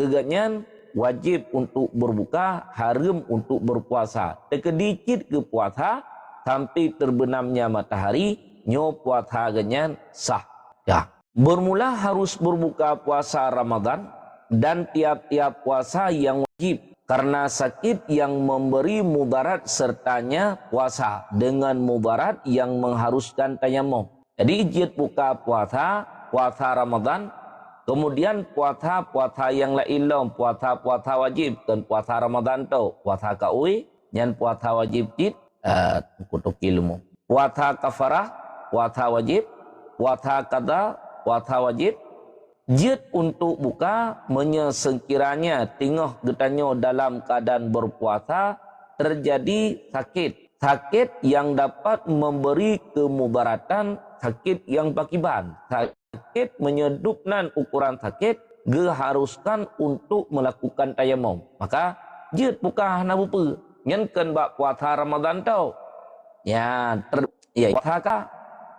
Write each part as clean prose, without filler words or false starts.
keganyan wajib untuk berbuka, haram untuk berpuasa. Terkedikit ke puasa sampai terbenamnya matahari, nyo puasa ganyan sah. Ya. Bermula harus berbuka puasa Ramadan dan tiap-tiap puasa yang wajib karena sakit yang memberi mudarat sertanya puasa dengan mudarat yang mengharuskan tayamum. Jadi jid buka puasa Ramadan, kemudian puasa yang lain lah, puasa wajib dan puasa Ramadan tu puasa kaui dan puasa wajib jid kutuk ilmu. Puasa kafarah, puasa wajib, puasa qada, puasa wajib. Jid untuk buka sekiranya tengah getanyo dalam keadaan berpuasa terjadi sakit yang dapat memberi kemudaratan, sakit yang bakiban, sakit menyedupkan ukuran sakit, geharuskan untuk melakukan tayamum. Maka jid buka hana bupa nyenkan bak puasa Ramadan tau ya puasa ka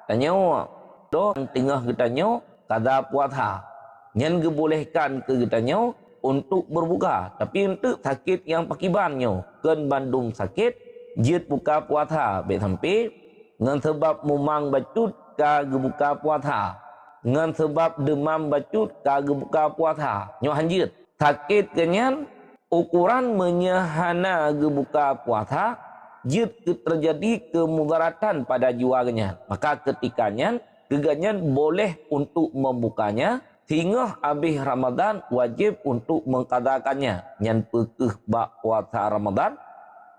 tanyo do tengah getanyo kada puasa nyen gebolehkan ke getanyo untuk berbuka, tapi untuk sakit yang pakibannya ken bandung sakit jid buka puasa be sampai ngan sebab mumang bacut ka gebuka puasa, ngan sebab demam bacut ka gebuka puasa nyo hanjit sakit kenyan ukuran menyahana gebuka puasa jid terjadi kemudaratan pada jiwanya, maka ketikanya keganyan boleh untuk membukanya hingga habis Ramadan wajib untuk mengqadakannya nyan pekeh bak puasa Ramadan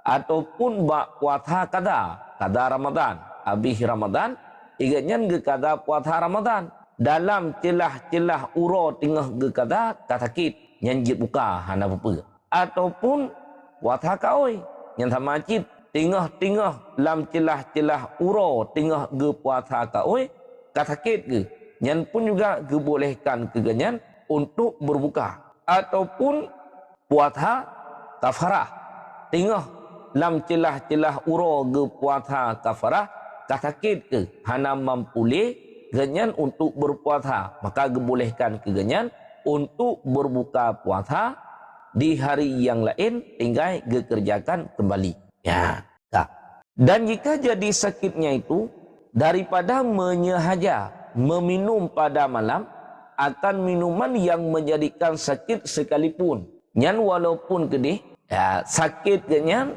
ataupun bak puasa kada Ramadan habis Ramadan iganyan ge kada puasa Ramadan dalam celah-celah uro tengah ge kada sakit nyan jid buka hana apa ataupun puasa kaoi nyan sama cid tengah-tengah dalam celah-celah uro tengah ge puasa kaoi sakit ge nyan pun juga dibolehkan keganyan untuk berbuka ataupun puasa kafarah tengah dalam celah-celah uro ge puasa kafarah sakit ke hana mampule ganyan untuk berpuasa, maka dibolehkan keganyan untuk berbuka puasa di hari yang lain tinggal dikerjakan kembali ya. Dan jika jadi sakitnya itu daripada menyehaja meminum pada malam akan minuman yang menjadikan sakit sekalipun nyan walaupun kedih ya, sakit kenyan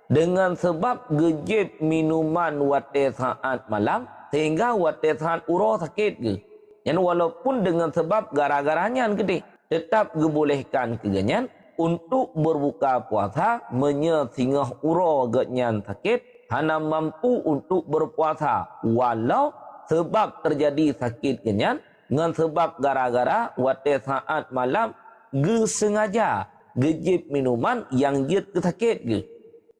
dengan sebab gejib minuman wate saat malam sehingga wate saat uro sakit ke nyan walaupun dengan sebab gara-garanya kedih tetap dibolehkan keganyan untuk berbuka puasa menyesingah uro genyan sakit hana mampu untuk berpuasa walau sebab terjadi sakit kenyan dengan sebab gara-gara wate saat malam ge sengaja gejib minuman yang jid sakit ge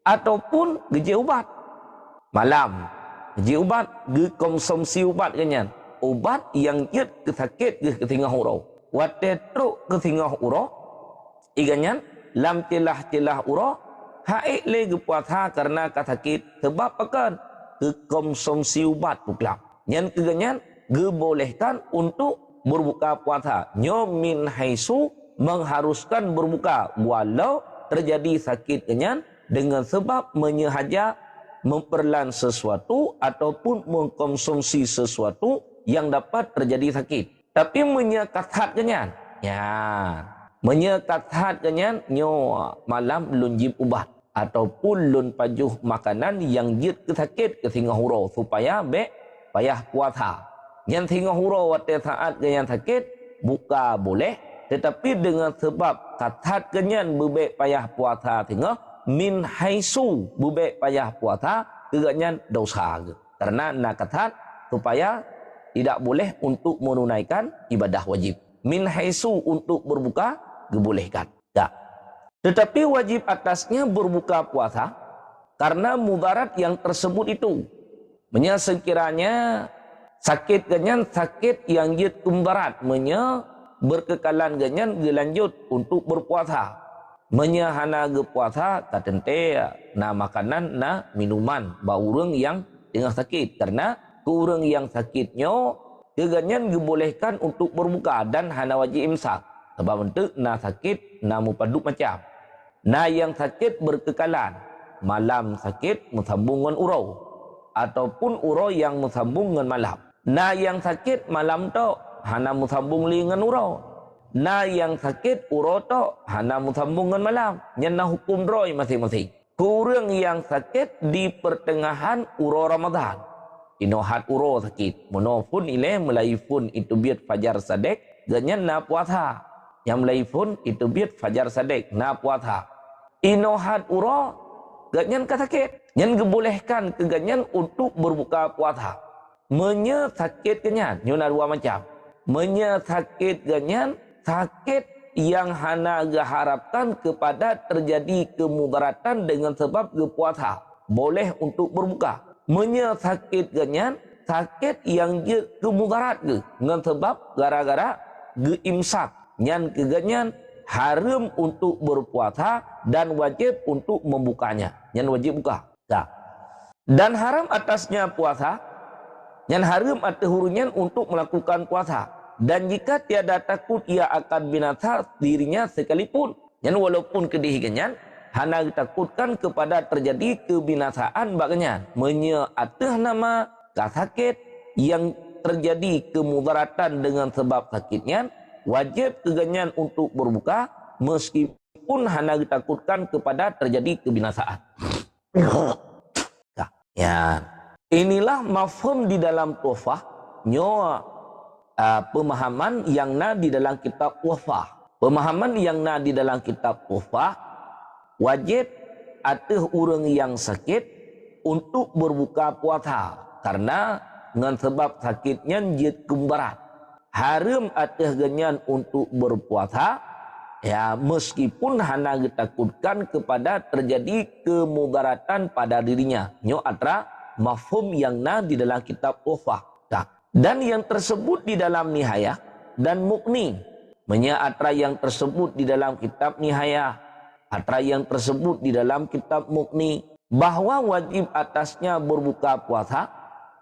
ataupun gejib ubat malam gejib ubat ge konsumsi ubat kenyan ubat yang jid sakit ge ketingah uro wate truk ketingah uro iganyan lam celah-celah uro haik le ge puasa karena sakit sebab akan ke konsumsi ubat pula nyan keganyan gebolehkan untuk berbuka puasa nyo min haisu mengharuskan berbuka walau terjadi sakit kenyan dengan sebab menyehaja memperlan sesuatu ataupun mengkonsumsi sesuatu yang dapat terjadi sakit tapi menyekat hat kenyan ya menyekat hat kenyan nyo malam lunjib ubat ataupun lun pajuh makanan yang jid kesakit kesingah huro supaya payah puasa. Yang tinggal hurau wate saat yang sakit buka boleh, tetapi dengan sebab katat kenyan bebek payah puasa tinggal min haisu bebek payah puasa keganyan dosa. Karena nak katat supaya tidak boleh untuk menunaikan ibadah wajib. Min haisu untuk berbuka dibolehkan. Tak. Tetapi wajib atasnya berbuka puasa karena mudarat yang tersebut itu. Sekiranya sakit ganyan sakit yang jid kumbarat berkekalan ganyan dilanjut untuk berpuasa hana berpuasa katente na makanan na minuman ba urang yang tengah sakit karena ke urang yang sakitnya keganyan dibolehkan untuk berbuka dan hana wajib imsak Sebab bentuk na sakit, na mupaduk macam. Na yang sakit berkekalan. Malam sakit bersambung dengan urau. Ataupun urau yang bersambung dengan malam. Na yang sakit malam tu hana bersambung dengan urau. Na yang sakit urau tu hana bersambung dengan malam. Nyana hukum droi masing-masing. Kurang yang sakit di pertengahan urau Ramadan. Inohat urau sakit. Monopun ile melaifun itu biat fajar sadek. Ganyan na puasa. Yang melaifun itu biat fajar sadek. Na puasa. Inohat urau. Ganyan ka sakit. Yang gebolehkan ke ganyan untuk berbuka puasa. Menye sakit ganyan. Nyona dua macam. Menye sakit ganyan. Sakit yang hana geharapkan kepada terjadi kemudaratan dengan sebab ke puasa. Boleh untuk berbuka. Menye sakit ganyan. Sakit yang je kemudarat ke. Dengan sebab gara-gara geimsak. Yang ke ganyan. Haram untuk berpuasa dan wajib untuk membukanya. Yang wajib buka. Nah. Dan haram atasnya puasa. Yang haram atas hurunyan untuk melakukan puasa. Dan jika tiada takut ia akan binasa dirinya sekalipun. Yang walaupun kedihigannya. Hana ditakutkan kepada terjadi kebinasaan baganya. Menye atas nama sakit yang terjadi kemudaratan dengan sebab sakitnya. Wajib keganyan untuk berbuka meskipun hana ditakutkan kepada terjadi kebinasaan. Ya, inilah mafhum di dalam tuhfah nyo pemahaman yang na di dalam kitab tuhfah. Pemahaman yang na di dalam kitab tuhfah wajib atas orang yang sakit untuk berbuka puasa karena dengan sebab sakitnya jid kembarat. Haram atas ganyan untuk berpuasa ya meskipun hana ditakutkan kepada terjadi kemudaratan pada dirinya. Nyo atra mafhum yang na di dalam kitab tuhfah. Dan yang tersebut di dalam nihayah dan muqni. Menya atra yang tersebut di dalam kitab nihayah. Atra yang tersebut di dalam kitab muqni. Bahwa wajib atasnya berbuka puasa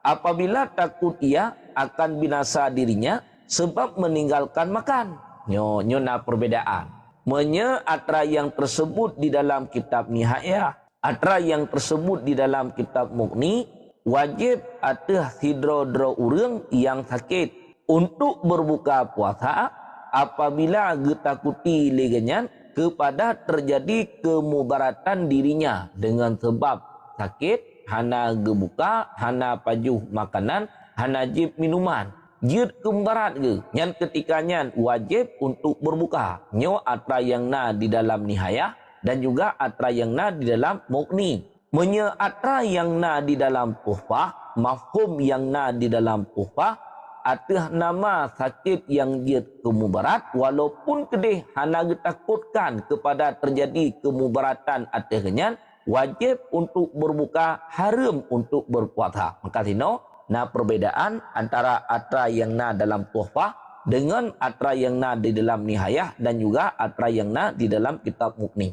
apabila takut ia akan binasa dirinya sebab meninggalkan makan. Nyo na perbedaan. Menya atra yang tersebut di dalam kitab nihayah. Atra yang tersebut di dalam kitab muqni. Wajib atas hidro-dro urang yang sakit untuk berbuka puasa apabila getakuti leganyan kepada terjadi kemudaratan dirinya dengan sebab sakit hana gebuka, hana pajuh makanan, hana jib minuman. Jid kembarat ke? Yang ketikanya wajib untuk berbuka. Nyo atra yang na di dalam nihayah dan juga atra yang na di dalam muqni. Menye atra yang na di dalam tuhfah, mafhum yang na di dalam tuhfah, atas nama sakit yang dia kemubarat, walaupun kedih hana ditakutkan kepada terjadi kemubaratan atasnya, wajib untuk berbuka, haram untuk berpuasa. Maka sino, na perbedaan antara atra yang na dalam tuhfah dengan atra yang na di dalam nihayah dan juga atra yang na di dalam kitab muqni.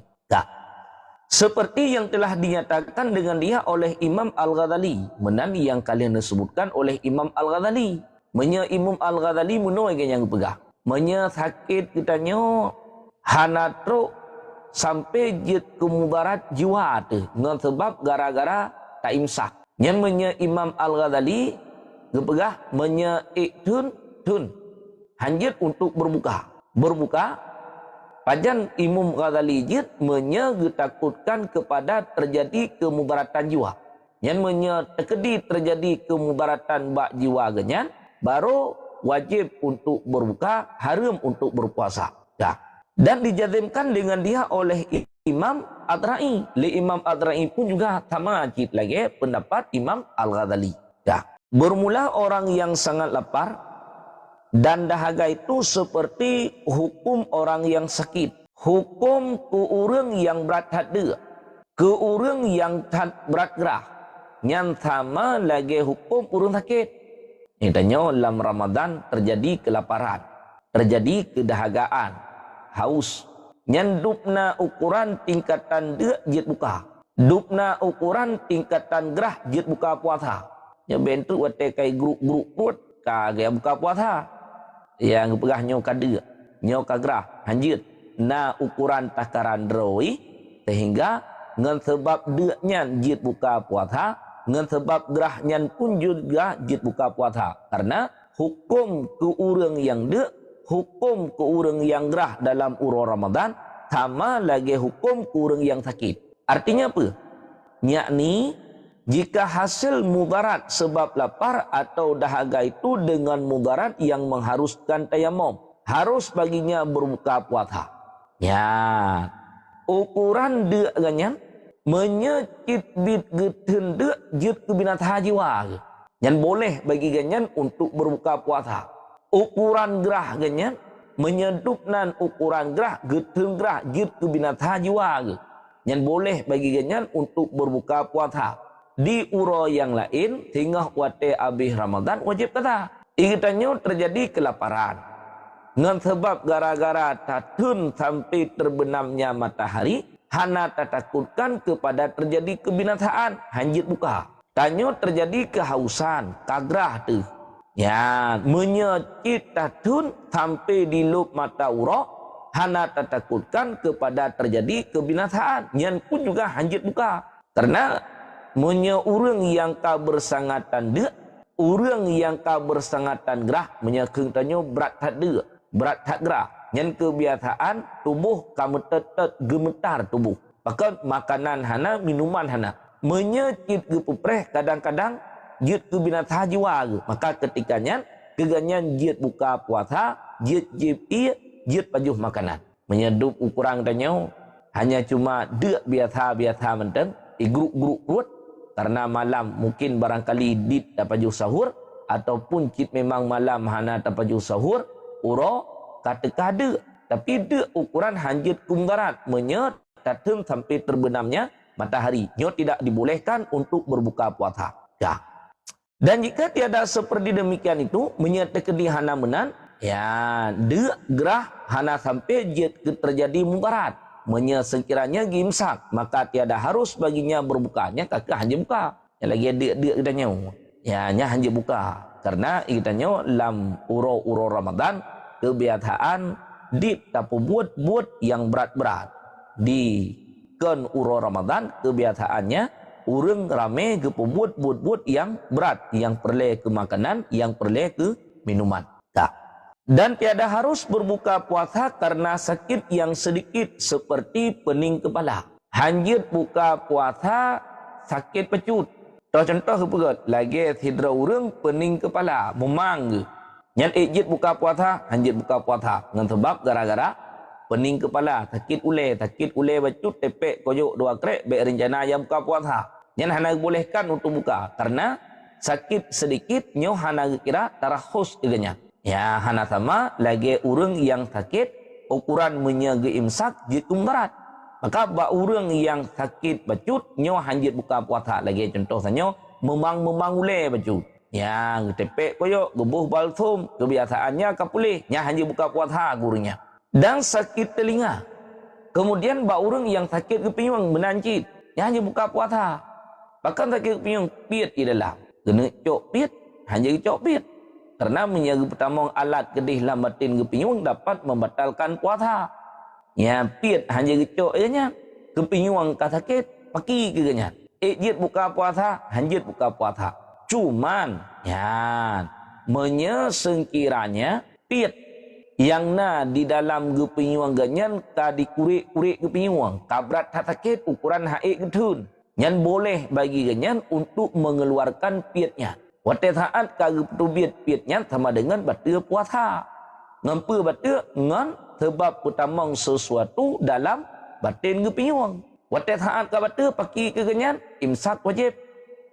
Seperti yang telah dinyatakan dengan dia oleh Imam Al-Ghazali. Menan yang kalian disebutkan oleh Imam Al-Ghazali. Menya Imam Al-Ghazali menoi yang pegang. Menya sakit kitanya hanatro sampai jid kemubarat jiwa tu. Dengan sebab gara-gara tak imsak. Yang menya Imam Al-Ghazali gepegah menya tun hanjit untuk berbuka. Berbuka Pajan Imam Ghazali jid menyegetakutkan kepada terjadi kemudaratan jiwa. Yang terjadi terjadi kemudaratan bak jiwa genyan, baru wajib untuk berbuka, haram untuk berpuasa. Dan dijazimkan dengan dia oleh Imam Adra'i. Imam Adra'i pun juga sama cip lagi pendapat Imam Al-Ghazali. Bermula orang yang sangat lapar, dan dahaga itu seperti hukum orang yang sakit. Hukum ke orang yang berat hati. Ke orang yang berat gerah. Yang sama lagi hukum orang sakit. Ini tanya dalam Ramadan terjadi kelaparan. Terjadi kedahagaan. Haus. Yang dupna ukuran tingkatan dia jid buka. Dupna ukuran tingkatan gerah jid buka puasa. Yang bentuk watai kai grup-grup put. Kagak buka puasa. Yang pegahnya kada. nyo kagrah hanjit na ukuran takaran droi sehingga ngan sebab deknya jit buka puasa ngan sebab gerahnya pun juga jit buka puasa karena hukum ke urang yang dek hukum ke urang yang gerah dalam uro Ramadan sama lagi hukum ke urang yang sakit. Artinya apa? Yakni jika hasil mudarat sebab lapar atau dahaga itu dengan mudarat yang mengharuskan tayamum, harus baginya berbuka puasa. Ya, ukuran dek ganyan menyekit bit geten dek jut ke binatang jiwa. Yang boleh bagi ganyan untuk berbuka puasa. Ukuran gerah ganyan menyedupnan ukuran gerah geten gerah jut ke binatang jiwa. Yang boleh bagi ganyan untuk berbuka puasa. Di uro yang lain tinggal wate habis Ramadan wajib kata ikannya terjadi kelaparan dengan sebab gara-gara tatun sampai terbenamnya matahari hana takutkan kepada terjadi kebinataan hanjit buka tanyo terjadi kehausan kagrah tu ya menyekit tatun sampai di lup mata uro hana takutkan kepada terjadi kebinataan yang pun juga hanjit buka karena Munya urang yang ka bersangatan dek, urang yang ka bersangatan gerah, munya kengtanyo berat tak dek, berat tak gerah. Yang kebiasaan tubuh kamu tetap gemetar tubuh. Bahkan makanan hana, minuman hana. Menyekit ke pupreh kadang-kadang jut ke binatang jiwa. Maka ketikanya keganyan jut buka puasa, jut jut pajuh makanan. Menyedup ukuran tanyo hanya cuma dek biasa-biasa menteng, grup-grup kuat. Karena malam mungkin barangkali dit dapat jauh sahur ataupun cip memang malam hana dapat jauh sahur uro kata kada tapi de ukuran hanjit kumdarat menyet datang sampai terbenamnya matahari nyo tidak dibolehkan untuk berbuka puasa ya. Dan jika tiada seperti demikian itu menyertai di hana menan ya de gerah hana sampai jet terjadi mudarat sekiranya imsak maka tiada harus baginya berbukanya kakak hanya buka yang lagi dia kitanya ya hanya hanya buka karena kitanya lam uro Ramadan kebiasaan di tapu buat yang berat-berat di ken uro Ramadan kebiasaannya urang rame ke buat yang berat yang perlu ke makanan yang perlu ke minuman tak. Dan tiada harus berbuka puasa karena sakit yang sedikit seperti pening kepala. Hanjit buka puasa sakit pecut. Contoh kepegat lagi hidra urang pening kepala memang. Yang ejit buka puasa, hanjit buka puasa. Dengan sebab gara-gara pening kepala, sakit ule pecut tepek koyok dua krek baik rencana yang buka puasa. Yang hana bolehkan untuk buka karena sakit sedikit nyo hana kira tarahus iganya. Ya hana sama lagi urang yang sakit ukuran menyaga imsak jitum berat. Maka ba urang yang sakit bacut nyo hanjit buka puasa lagi contoh sanyo memang ule bacut. Ya tepek koyo gebuh balsum kebiasaannya kapulih nya hanjit buka puasa gurunya. Dan sakit telinga. Kemudian ba urang yang sakit kepinyung menancit nya hanjit buka puasa. Bahkan sakit kepinyung piet di dalam. Kena cok piet hanjit cok piet. Karena menjaga pertama alat kedih lambatin kepinyung dapat membatalkan puasa. Ya piet hanya gecok aja kepinyung ka sakit paki keganya. Ejit buka puasa, hanjit buka puasa. Cuman ya menyesengkiranya piet yang na di dalam kepinyung ganyan ka dikurik-kurik kepinyung. Kabrat tak sakit ukuran haik getun. Yang boleh bagi ganyan untuk mengeluarkan pietnya. Waktu saat kagak pietnya sama dengan batal puasa. Ngampu batal ngan sebab utama sesuatu dalam batin kepinyung. Waktu saat ka batal paki kegenyan imsak wajib.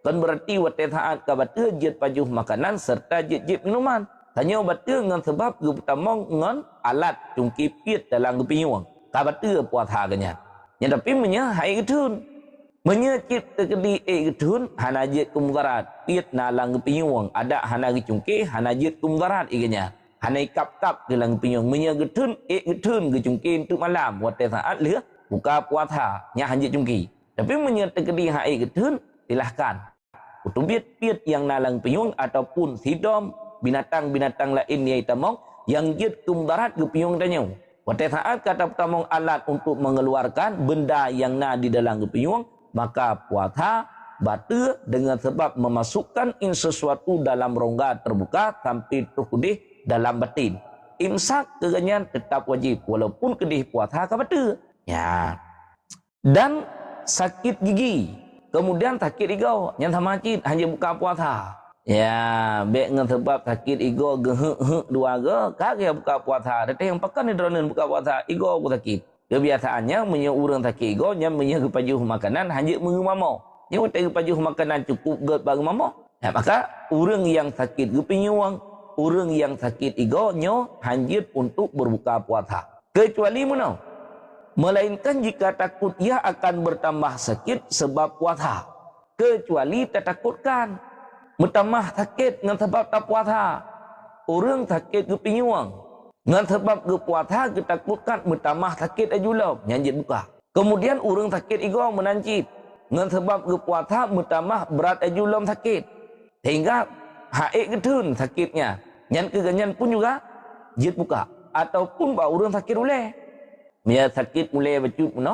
Kan berarti waktu saat ka batal jet pajuh makanan serta jet minuman. Tanya batal ngan sebab utama ngan alat cungki piet dalam kepinyung. Ka batal puasa genyan. Yang tapi menya hai getun. Menyekit tekedi getun hanajit kumgarat piet nalang kepinyung ada hanagi cungke hanajit kumgarat iganya hanai kap-kap gelang kepinyung menyegetun getun gecungke untuk malam waktu saat leh buka puasa nya hanjit cungki tapi menyertai tekedi hai getun silahkan untuk piet yang nalang kepinyung ataupun sidom binatang-binatang lain yang tamong yang jid ke mudarat ke piung tanya. Pada saat kata pertama alat untuk mengeluarkan benda yang na di dalam ke piung, maka puasa batal dengan sebab memasukkan sesuatu dalam rongga terbuka sampai terkudih dalam batin. Imsak keganyan tetap wajib walaupun kedih puasa ke batal. Ya. Dan sakit gigi, kemudian sakit ego, yang sama cit hanya buka puasa. Ya, baik dengan sebab sakit ego gehek dua ge, kagak buka puasa. Tetapi yang pakai ni dronen buka puasa, ego aku sakit. Kebiasaannya menyurang sakit ego, yang menyepajuh makanan hanya mengumamo. Yang tak pajuh makanan cukup get bagi mamo. Ya, maka orang yang sakit gepinyuang, orang yang sakit ego nyo hanjit untuk berbuka puasa. Kecuali mana? Melainkan jika takut ia akan bertambah sakit sebab puasa. Kecuali tertakutkan bertambah sakit dengan sebab tak puasa. Orang sakit gepinyuang dengan sebab ke puasa ketakutkan bertambah sakit ajulam hanjit buka. Kemudian orang sakit ego menancit dengan sebab ke puasa bertambah berat ajulam sakit. Sehingga haik getun sakitnya. Yang keganyan pun juga jid buka. Ataupun bahawa orang sakit boleh. Dia sakit mulai bacut pun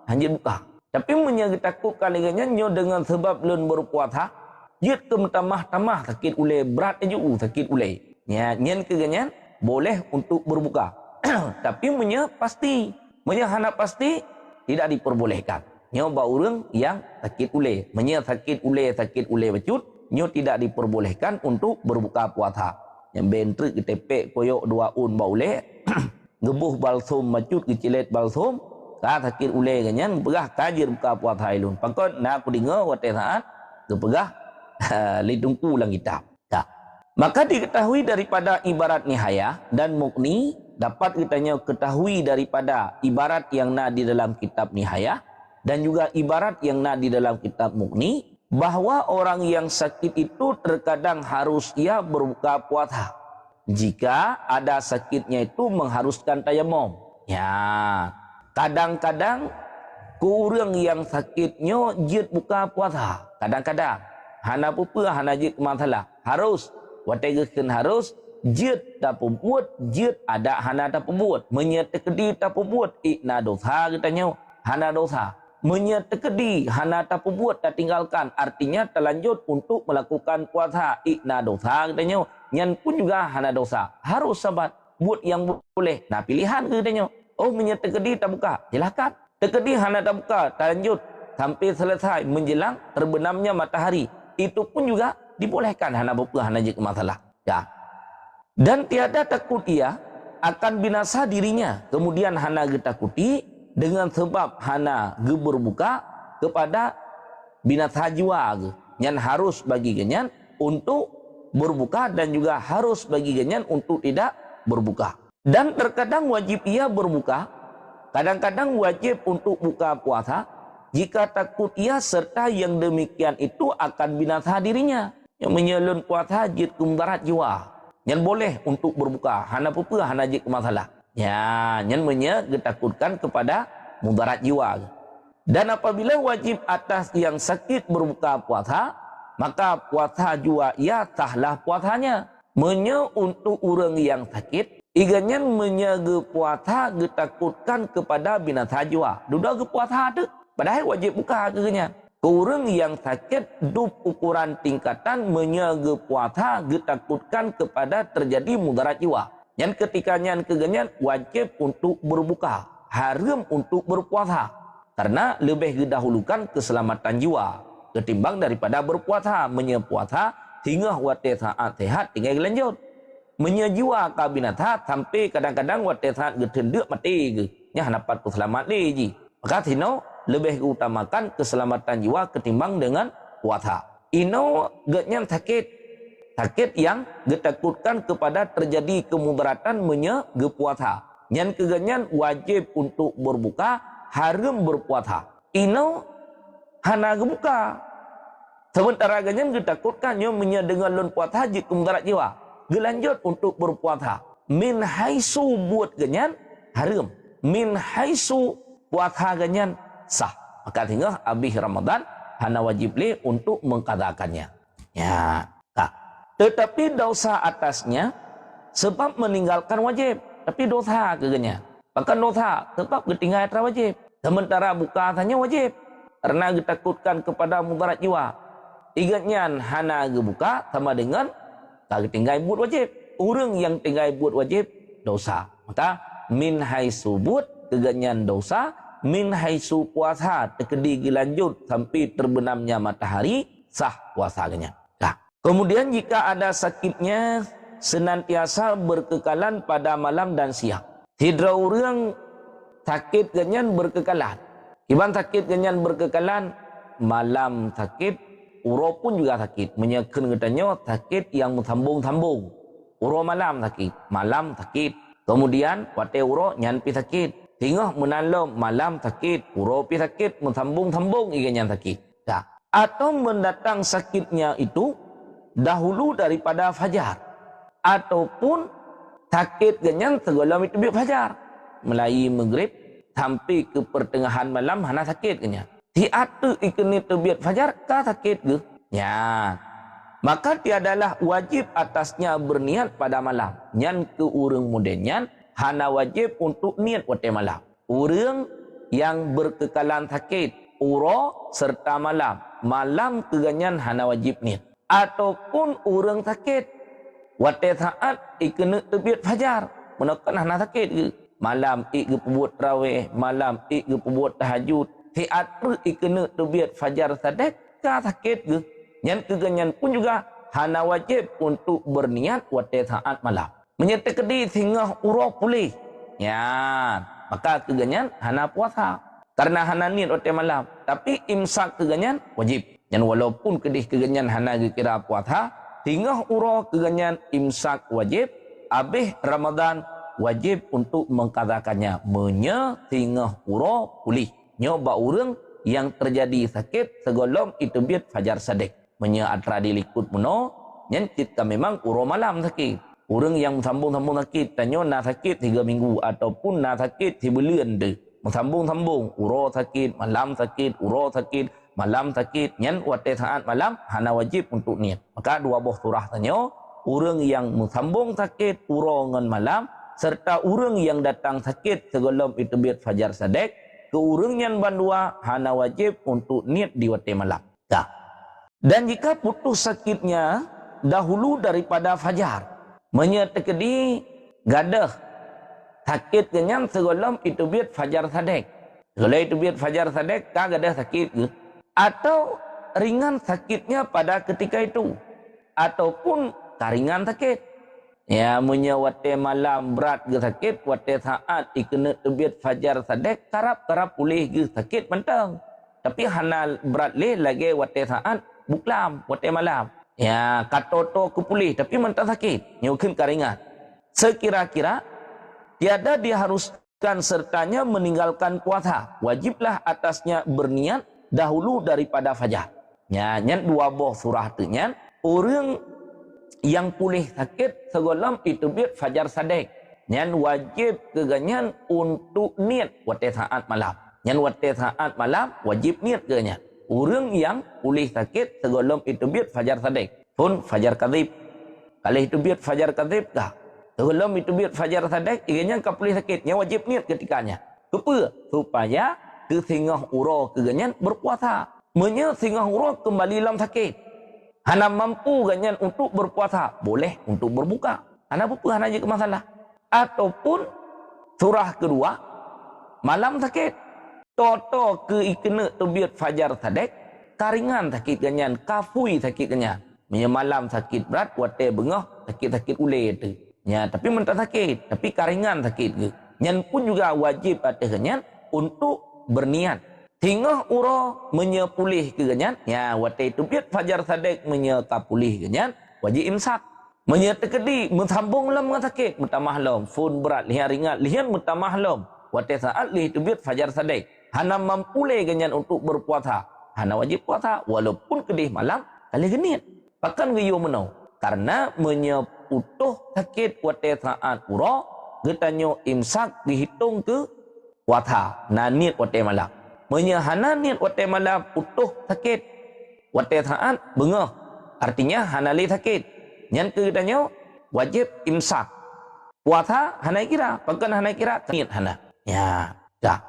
hanya buka. Tapi menyang takutkan lagi nyo dengan sebab lun berpuasa, jid ke tambah sakit ulai berat aja sakit ulai. Ya, nyen keganyan boleh untuk berbuka. Tapi pasti, hana pasti tidak diperbolehkan. Nyo ba orang yang sakit ulai, sakit ulai bacut, nyo tidak diperbolehkan untuk berbuka puasa. Yang bentrik ketepek koyok dua un ba ulai. Gebuh balsum macut kecilet balsum ka sakit ulai ganyan pegah kajir buka puasa ilun pangkon na aku dengar wate saat kepegah lidungku lang kitab. Maka diketahui daripada ibarat nihayah dan mukni dapat kita ketahui daripada ibarat yang na di dalam kitab nihayah dan juga ibarat yang na di dalam kitab mukni bahwa orang yang sakit itu terkadang harus ia berbuka puasa. Jika ada sakitnya itu mengharuskan tayamum. Ya, kadang-kadang kurang yang sakitnya jid buka puasa. Kadang-kadang hana pupa hana jid masalah. Harus wategeun harus jid tak pembuat jid ada hana tak pembuat. Menyetekedi tak pembuat ikna dosa katanya hana dosa. Menyetekedi hana tak pembuat tak tinggalkan artinya terlanjut untuk melakukan puasa ikna dosa katanya. Yang pun juga hana dosa. Harus sabat. Buat yang boleh. Nah pilihan ke katanya. Oh menyetekedi tak buka. Silakan. Tekedi hana tak buka. Tak lanjut. Sampai selesai menjelang terbenamnya matahari. Itu pun juga dibolehkan. Hana buka. Hana jika masalah. Ya. Dan tiada takut ia akan binasa dirinya. Kemudian hana getakuti. Dengan sebab hana berbuka kepada binasa jiwa. Yang harus bagi genyan untuk berbuka dan juga harus bagi genyan untuk tidak berbuka. Dan terkadang wajib ia berbuka, kadang-kadang wajib untuk buka puasa jika takut ia serta yang demikian itu akan binasa dirinya. Yang menyelun puasa jid kumbarat jiwa. Yang boleh untuk berbuka, hana pupa hana jid masalah. Ya, yang menyetakutkan kepada mudarat jiwa. Dan apabila wajib atas yang sakit berbuka puasa, maka puasa jua ia tahlah puasanya. Untuk orang yang sakit, iganya menyaga puasa getakutkan kepada binasa jua. Duda ke puasa tu, padahal wajib buka keganya. Orang yang sakit dup ukuran tingkatan menyaga puasa getakutkan kepada terjadi mudarat jiwa. Yang ketikanya keganya wajib untuk berbuka, haram untuk berpuasa. Karena lebih didahulukan keselamatan jiwa ketimbang daripada berpuasa. Menyepuasa hingga wate saat sehat tinggal lanjut. Menyejiwa kabinata sampai kadang-kadang wate saat getendek mati ke. Nya dapat selamat ji. Maka tino lebih diutamakan keselamatan jiwa ketimbang dengan puasa. Ino getnya sakit. Sakit yang getakutkan kepada terjadi kemudaratan menyegepuasa. Yang keganyan wajib untuk berbuka, haram berpuasa. Ino hana gebuka. Sementara ganyan getakutkan yang dengan lun puasa haji kemudarat jiwa. Gelanjut untuk berpuasa. Min haisu buat ganyan haram. Min haisu puasa ganyan sah. Maka tinggal habis Ramadan hana wajib le untuk mengkadakannya. Ya. Nah. Tetapi dosa atasnya sebab meninggalkan wajib, tapi dosa kegenya. Bahkan dosa sebab ketinggalan wajib. Sementara buka hanya wajib karena ditakutkan kepada mudarat jiwa. Ingatnya hana buka sama dengan tak tinggal buat wajib. Orang yang tinggal buat wajib dosa. Maka min haisu buat keganyan dosa, min haisu puasa terkedi lanjut sampai terbenamnya matahari sah puasanya. Nah, kemudian jika ada sakitnya senantiasa berkekalan pada malam dan siang. Tidak orang sakit ganyan berkekalan. Iban sakit ganyan berkekalan, malam sakit, uro pun juga sakit. Menyekan katanya sakit yang sambung-sambung. Uro malam sakit, malam sakit. Kemudian wate uro nyan pi sakit. Hingga menalom malam sakit, uro pi sakit, sambung-sambung ikannya sakit. Nah, atau mendatang sakitnya itu dahulu daripada fajar. Ataupun sakit ganyan segala itu biar fajar. Mulai maghrib sampai ke pertengahan malam hana sakit kenya. Ti atu ikeni tebiat fajar ka sakit ke? Ya. Maka tiadalah wajib atasnya berniat pada malam. Nyan ke urang mudenyan hana wajib untuk niat wate malam. Urang yang berkekalan sakit uro serta malam. Malam keganyan hana wajib niat. Ataupun urang sakit wate saat ikena tebiat fajar. Menekan hana sakit ke? Malam ik buat tarawih, malam ik buat tahajud. Hiat per ikena tebiat fajar sadek ka sakit ke? Yang keganyan pun juga hana wajib untuk berniat wate saat malam. Menyertai kedi sehingga urah pulih. Ya, maka keganyan hana puasa. Karena hana niat wate malam. Tapi imsak keganyan wajib. Dan walaupun kedih keganyan hana kira puasa, hingga urah keganyan imsak wajib, habis Ramadan wajib untuk mengkazakannya. Hingga urah pulih. Nyoba orang yang terjadi sakit segolong itu biat fajar sadek. Atra dilikut muno, yang kita memang urah malam sakit. Orang yang sambung-sambung sakit, tanya nak sakit 3 minggu ataupun nak sakit 3 bulan tu. Sambung-sambung, urah sakit, malam sakit, urah sakit, malam sakit. Yang wate saat malam, hana wajib untuk niat. Maka dua buah surah tanya, orang yang sambung sakit, urah dengan malam, serta orang yang datang sakit sebelum itu biat fajar sadek, ke orang yang bandua, hana wajib untuk niat di wate malam. Dah. Dan jika putus sakitnya dahulu daripada fajar, menyertai gadah sakit kenyang segolong itu biat fajar sadek. Kalau itu biat fajar sadek, kah gadah sakit ke? Atau ringan sakitnya pada ketika itu, ataupun karingan sakit. Ya, menyewate malam berat ke sakit, wate saat ikena biat fajar sadek, karap-karap pulih ke sakit mentang. Tapi hana berat lagi wate saat buklam, wate malam. Ya, katoto kepulih, tapi mentang sakit. Nyukin karingan. Sekira-kira, tiada diharuskan sertanya meninggalkan puasa. Wajiblah atasnya berniat dahulu daripada fajar. Ya, nyan dua buah surah tu nyan. Orang yang pulih sakit segolong itu biat fajar sadek. Nyan wajib keganyan untuk niat wate saat malam. Nyan wate saat malam wajib niat keganyan. Orang yang pulih sakit segolong itu biat fajar sadek. Pun fajar kadhib. Kalau itu biat fajar kadhib dah. Segolong itu biat fajar sadek, ianya kau pulih sakit. Yang wajib niat ketikanya. Kenapa? Supaya ke singah urah keganyan berpuasa. Singah urah kembali dalam sakit. Hana mampu ganyan untuk berpuasa. Boleh untuk berbuka. Hana apa? Hana je ke masalah. Ataupun surah kedua, malam sakit. Toto ke ikena tebiat fajar sadek, karingan sakit ganyan, kafui sakit ganyan. Malam sakit berat, wate bengah, sakit-sakit ule tu. Ya, tapi mentah sakit, tapi karingan sakit ke. Nyan pun juga wajib atas ganyan untuk berniat. Hingga uro menyepulih ke ganyan, ya wate itu biat fajar sadek menyekapulih ganyan, wajib imsak. Menyetekedi, mensambung lam dengan sakit, mutamah lam, fun berat, lihan ringan, lihan mutamah lam. Wate saat lih itu biat fajar sadek. Hana mampu le ganyan untuk berpuasa. Hana wajib puasa walaupun kedih malam kali genit. Pakan gayo menau. Karena menyeputuh sakit wate saat ura, getanyo imsak dihitung ke puasa. Na niat wate malam. Menyahana niat wate malam utuh sakit. Wate saat bengah. Artinya hana le sakit. Yang kegetanyo wajib imsak. Puasa hana kira, pakan hana kira, niat hana. Ya, dah.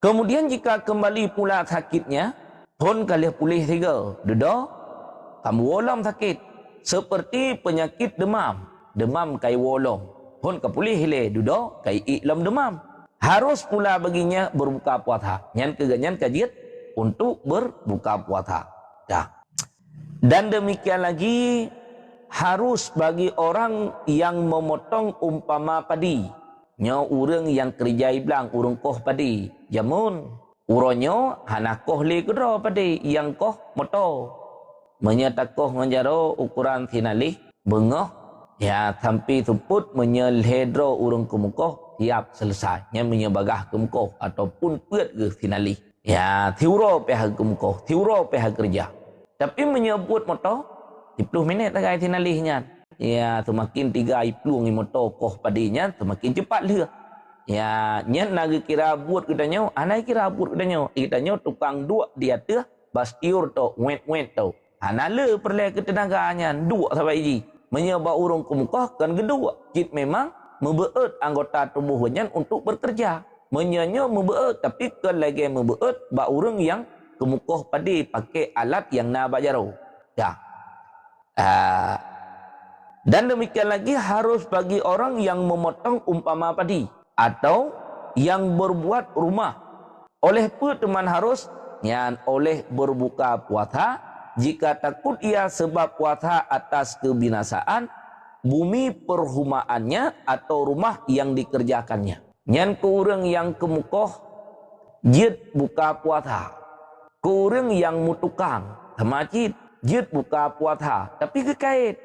Kemudian jika kembali pula sakitnya, pun kali pulih tiga. Duduk, kamu wolong sakit. Seperti penyakit demam. Demam kai wolong. Pun kepulih hile. Duduk, kai iklam demam. Harus pula baginya berbuka puasa. Nyan keganyan kajiat untuk berbuka puasa. Dah. Dan demikian lagi, harus bagi orang yang memotong umpama padi. Nyo urang yang kerja iblang urang koh padi. Jamun uronyo hana koh le kedro padi yang koh moto. Menyata koh menjaro ukuran tinalih bengoh ya sampai tumput menyelhedro urang kemukoh siap selesai. Nya menyebagah kemukoh ataupun peut ke tinalih. Ya tiuro pihak kemukoh, tiuro pihak kerja. Tapi menyebut moto 10 minit lagi tinalihnya. Ya, semakin 30 motor koh padinya, semakin cepat dia. Ya, nyen nak kira buat katanya, anai kira buat katanya. Katanya tukang dua dia tu, bastiur tu, wet tu. Anale perle ketenaganya, dua sampai iji. Menyebab urung kemukah kan kedua. Jit memang membeut anggota tubuhnya untuk bekerja. Menyanyo membeut, tapi kan lagi membeut ba urung yang kemukah padi pakai alat yang na bajaro. Ya. Dan demikian lagi harus bagi orang yang memotong umpama padi atau yang berbuat rumah. Oleh teman harus yang oleh berbuka puasa jika takut ia sebab puasa atas kebinasaan bumi perhumaannya atau rumah yang dikerjakannya. Nyan kurang yang kemukoh jid buka puasa. Kurang yang mutukang tamacit jid buka puasa tapi kekait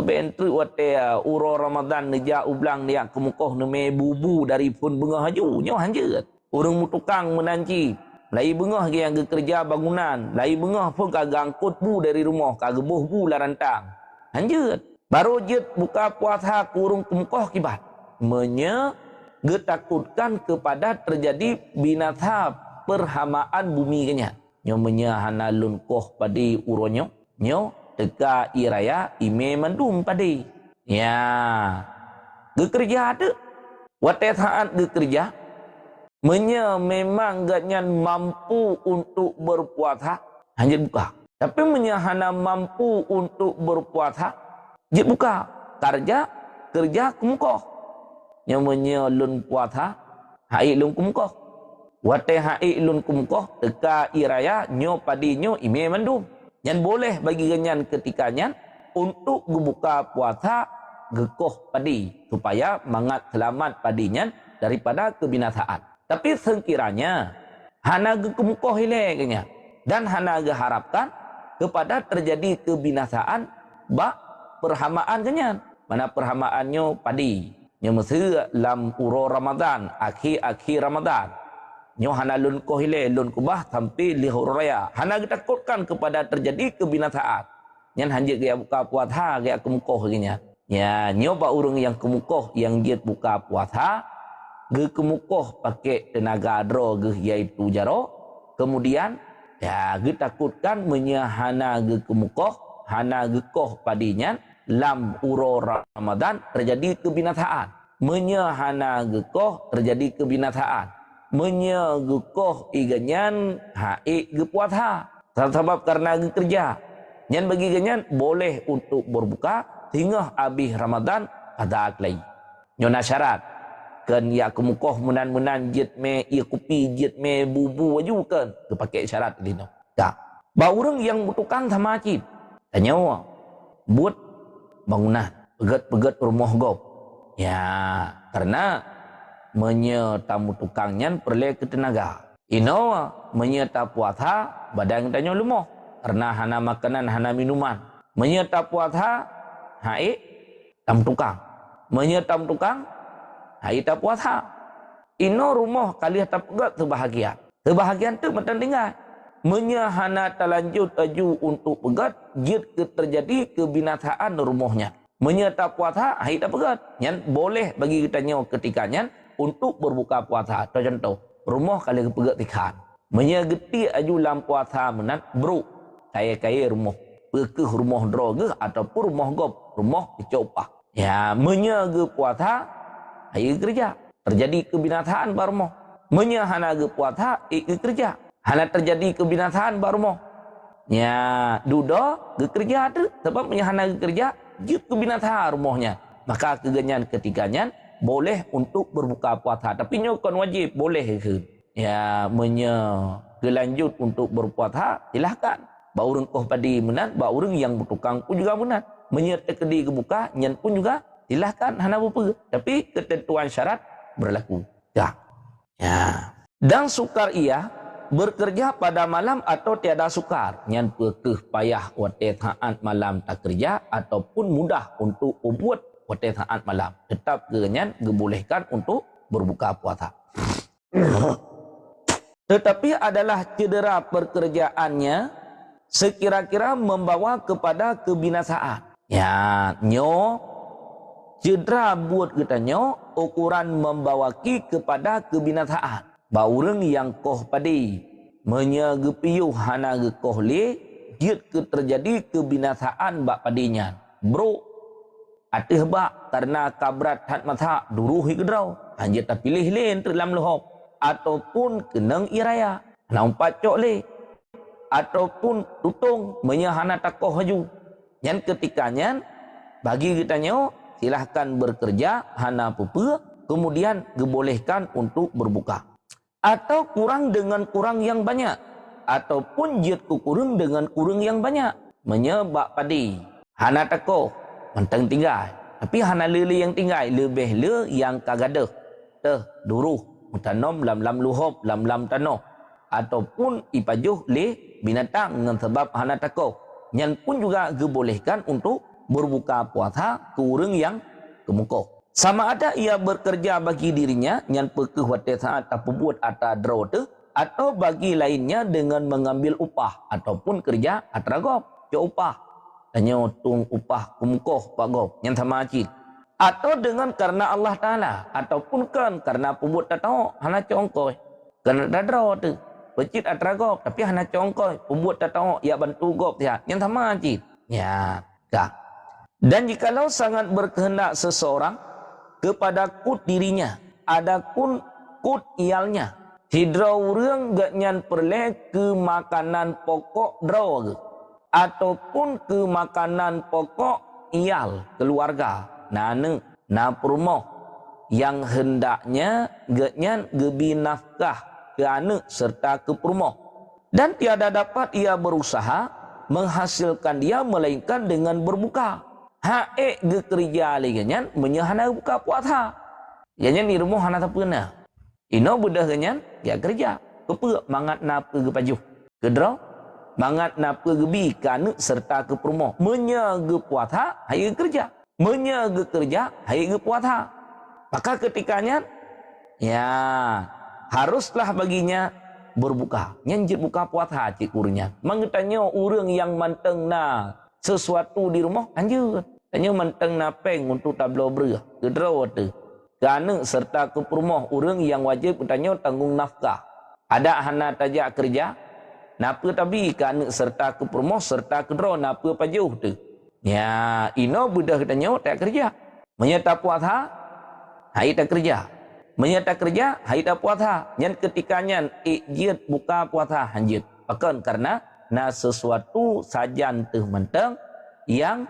bentri wate uro Ramadan neja ublang dia kemukoh neme bubu dari pun bengah haju nyo hanjeut urang mutukang menanci lai bengah ge yang kerja bangunan lai bengah pun kagak angkut bu dari rumah kagak buh bu larantang hanjeut baru jid buka puasa kurung kemukoh kibat menyegetakutkan kepada terjadi binasa perhamaan bumi kenya nyo hanalun koh padi uronyo nyo teka iraya ime mandum padi ya gekerja ada wate saat gekerja memang ganyan mampu untuk berpuasa hanya buka tapi hana mampu untuk berpuasa je buka kerja kumukoh nyo lun puasa hai lun kumukoh wate hai lun kumkoh teka iraya nyo padi nyo ime mandum. Yang boleh bagi ganyan ketikanya untuk membuka puasa gekoh padi supaya mangat selamat padinya daripada kebinasaan. Tapi sekiranya hana gekumukoh hileknya dan hana geharapkan kepada terjadi kebinasaan bak perhamaan ganyan. Mana perhamaannya padi. Nyo mesti lam uro Ramadan, akhir Ramadan. Nyo hana lun kohile lun kubah sampai lihur raya hana ditakutkan kepada terjadi kebinasaan nyan hanje gaya buka puasa gaya kemukoh ginya ya nyo ba urang yang kemukoh yang dia buka puasa ge kemukoh pakai tenaga dro ge yaitu jaro kemudian ya ge takutkan menyahana ge kemukoh hana ge koh padinya lam uro Ramadan terjadi kebinasaan menyahana ge koh terjadi kebinasaan menyegukoh iganyan hai gepuasa sebab karena kerja nyan bagi ganyan boleh untuk berbuka hingga habis Ramadan ada aklai nyona syarat kan ya kemukoh menan jit me ia kopi jit me bubu aju kan tu pakai syarat dino tak ba urang yang butukan sama cip tanya buat bangunan pegat rumah gop ya karena menyetamu tukangnya perlu ketenaga. Ino menyeta puasa badan tanya lumoh karena hana makanan hana minuman. Menyeta puasa hai tam tukang. Menyetam tukang hai ta puasa. Ino rumah kali ta pegat sebahagian. Sebahagian tu matan tinggal. Menyahana talanjut aju untuk pegat jid terjadi kebinasaan rumahnya. Menyeta puasa hai ta pegat. Yang boleh bagi kita nyawa ketikanya untuk berbuka puasa. Contoh, rumah kali kepegat ikan. Menyegeti aju lam puasa menat bro. Kaya-kaya rumah. Perkeh rumah droge ataupun rumah gop. Rumah dicopah. Ya, menyege puasa hai kerja. Terjadi kebinataan barumo. Menyahana ge puasa kerja. Hana terjadi kebinataan barumo. Nya dudo ge kerja tu sebab menyahana ge kerja jut kebinataan rumahnya. Maka kegenyan ketiganya boleh untuk berbuka puasa, tapi nyokon wajib boleh ke. Ya lanjut untuk berpuasa silahkan. Bau rengkoh padi menat, bau reng yang bertukang pun juga menat. Menyertai kedi kebuka, nyen pun juga silahkan hana bupa. Tapi ketentuan syarat berlaku. Ya. Ya. Dan sukar ia bekerja pada malam atau tiada sukar. Nyan pekeh payah wate taat malam tak kerja ataupun mudah untuk buat wate taat malam. Tetap kenyan dibolehkan untuk berbuka puasa. Tetapi adalah cedera pekerjaannya sekira-kira membawa kepada kebinasaan. Ya, nyo cedera buat kita nyo ukuran membawaki kepada kebinasaan. Baureng yang koh padi menyegepiu hana ge koh le giat ke terjadi kebinasaan bak padinya. Bro atih bak karena kabrat hat mata duruh higedrau hanya tak pilih len dalam lohop ataupun kenang iraya nampak cok le ataupun tutung menyahana takoh haju. Yang ketikanya bagi kita nyo silahkan bekerja hana pupa kemudian dibolehkan untuk berbuka. Atau kurang dengan kurang yang banyak ataupun jit kurang dengan kurang yang banyak menyebab padi hana takoh mentang tinggal tapi hana lele yang tinggal lebih le yang kagadah teh duruh mutanom lam luhop lam tanoh ataupun ipajuh le binatang dengan sebab hana takoh nyan pun juga dibolehkan untuk berbuka puasa kurang yang kemukoh. Sama ada ia bekerja bagi dirinya nyan pekeh wate saat tak buat ata draw tu atau bagi lainnya dengan mengambil upah ataupun kerja atragop jo upah hanya tung upah kemukoh pagop yang sama acil atau dengan karena Allah Taala ataupun kan karena pembuat tak tahu hana congkoi karena draw tu pecit atragop tapi hana congkoi pembuat tak tahu ya bantu gop dia yang sama acil ya dah. Dan jikalau sangat berkehendak seseorang kepada kut dirinya ada kun kut ialnya hidrau reung gak nyan perle ke makanan pokok draw ataupun ke makanan pokok ial keluarga nane na perumoh yang hendaknya gak nyan gebi nafkah ke anak serta ke perumoh dan tiada dapat ia berusaha menghasilkan dia melainkan dengan berbuka. Hae ge kerja lagi nyan menyahana buka puasa. Ganyan di rumah hana tapena. Ino budah ganyan ya kerja. Kepe mangat nap ke pajuh. Kedro mangat nap ke gebi kanu serta ke perumoh. Menya ge puasa hai kerja. Menya ge kerja hai ge puasa. Maka ketikanya ya haruslah baginya berbuka. Nyanjit buka puasa cik urnya. Mangetanya urang yang manteng na sesuatu di rumah anjur. Hanya menteng napeng untuk tablo berah. Kedua tu. Kerana serta ke perumah orang yang wajib bertanya tanggung nafkah. Ada hana tajak kerja. Napa tapi kerana serta ke perumah serta kedua napa pajuh tu. Ya, ino budak bertanya tak kerja. Menyata puasa, hai tak kerja. Menyata kerja, hai tak puasa. Yang ketikanya ijit buka puasa hanjit. Bahkan karena na sesuatu sajan tu menteng yang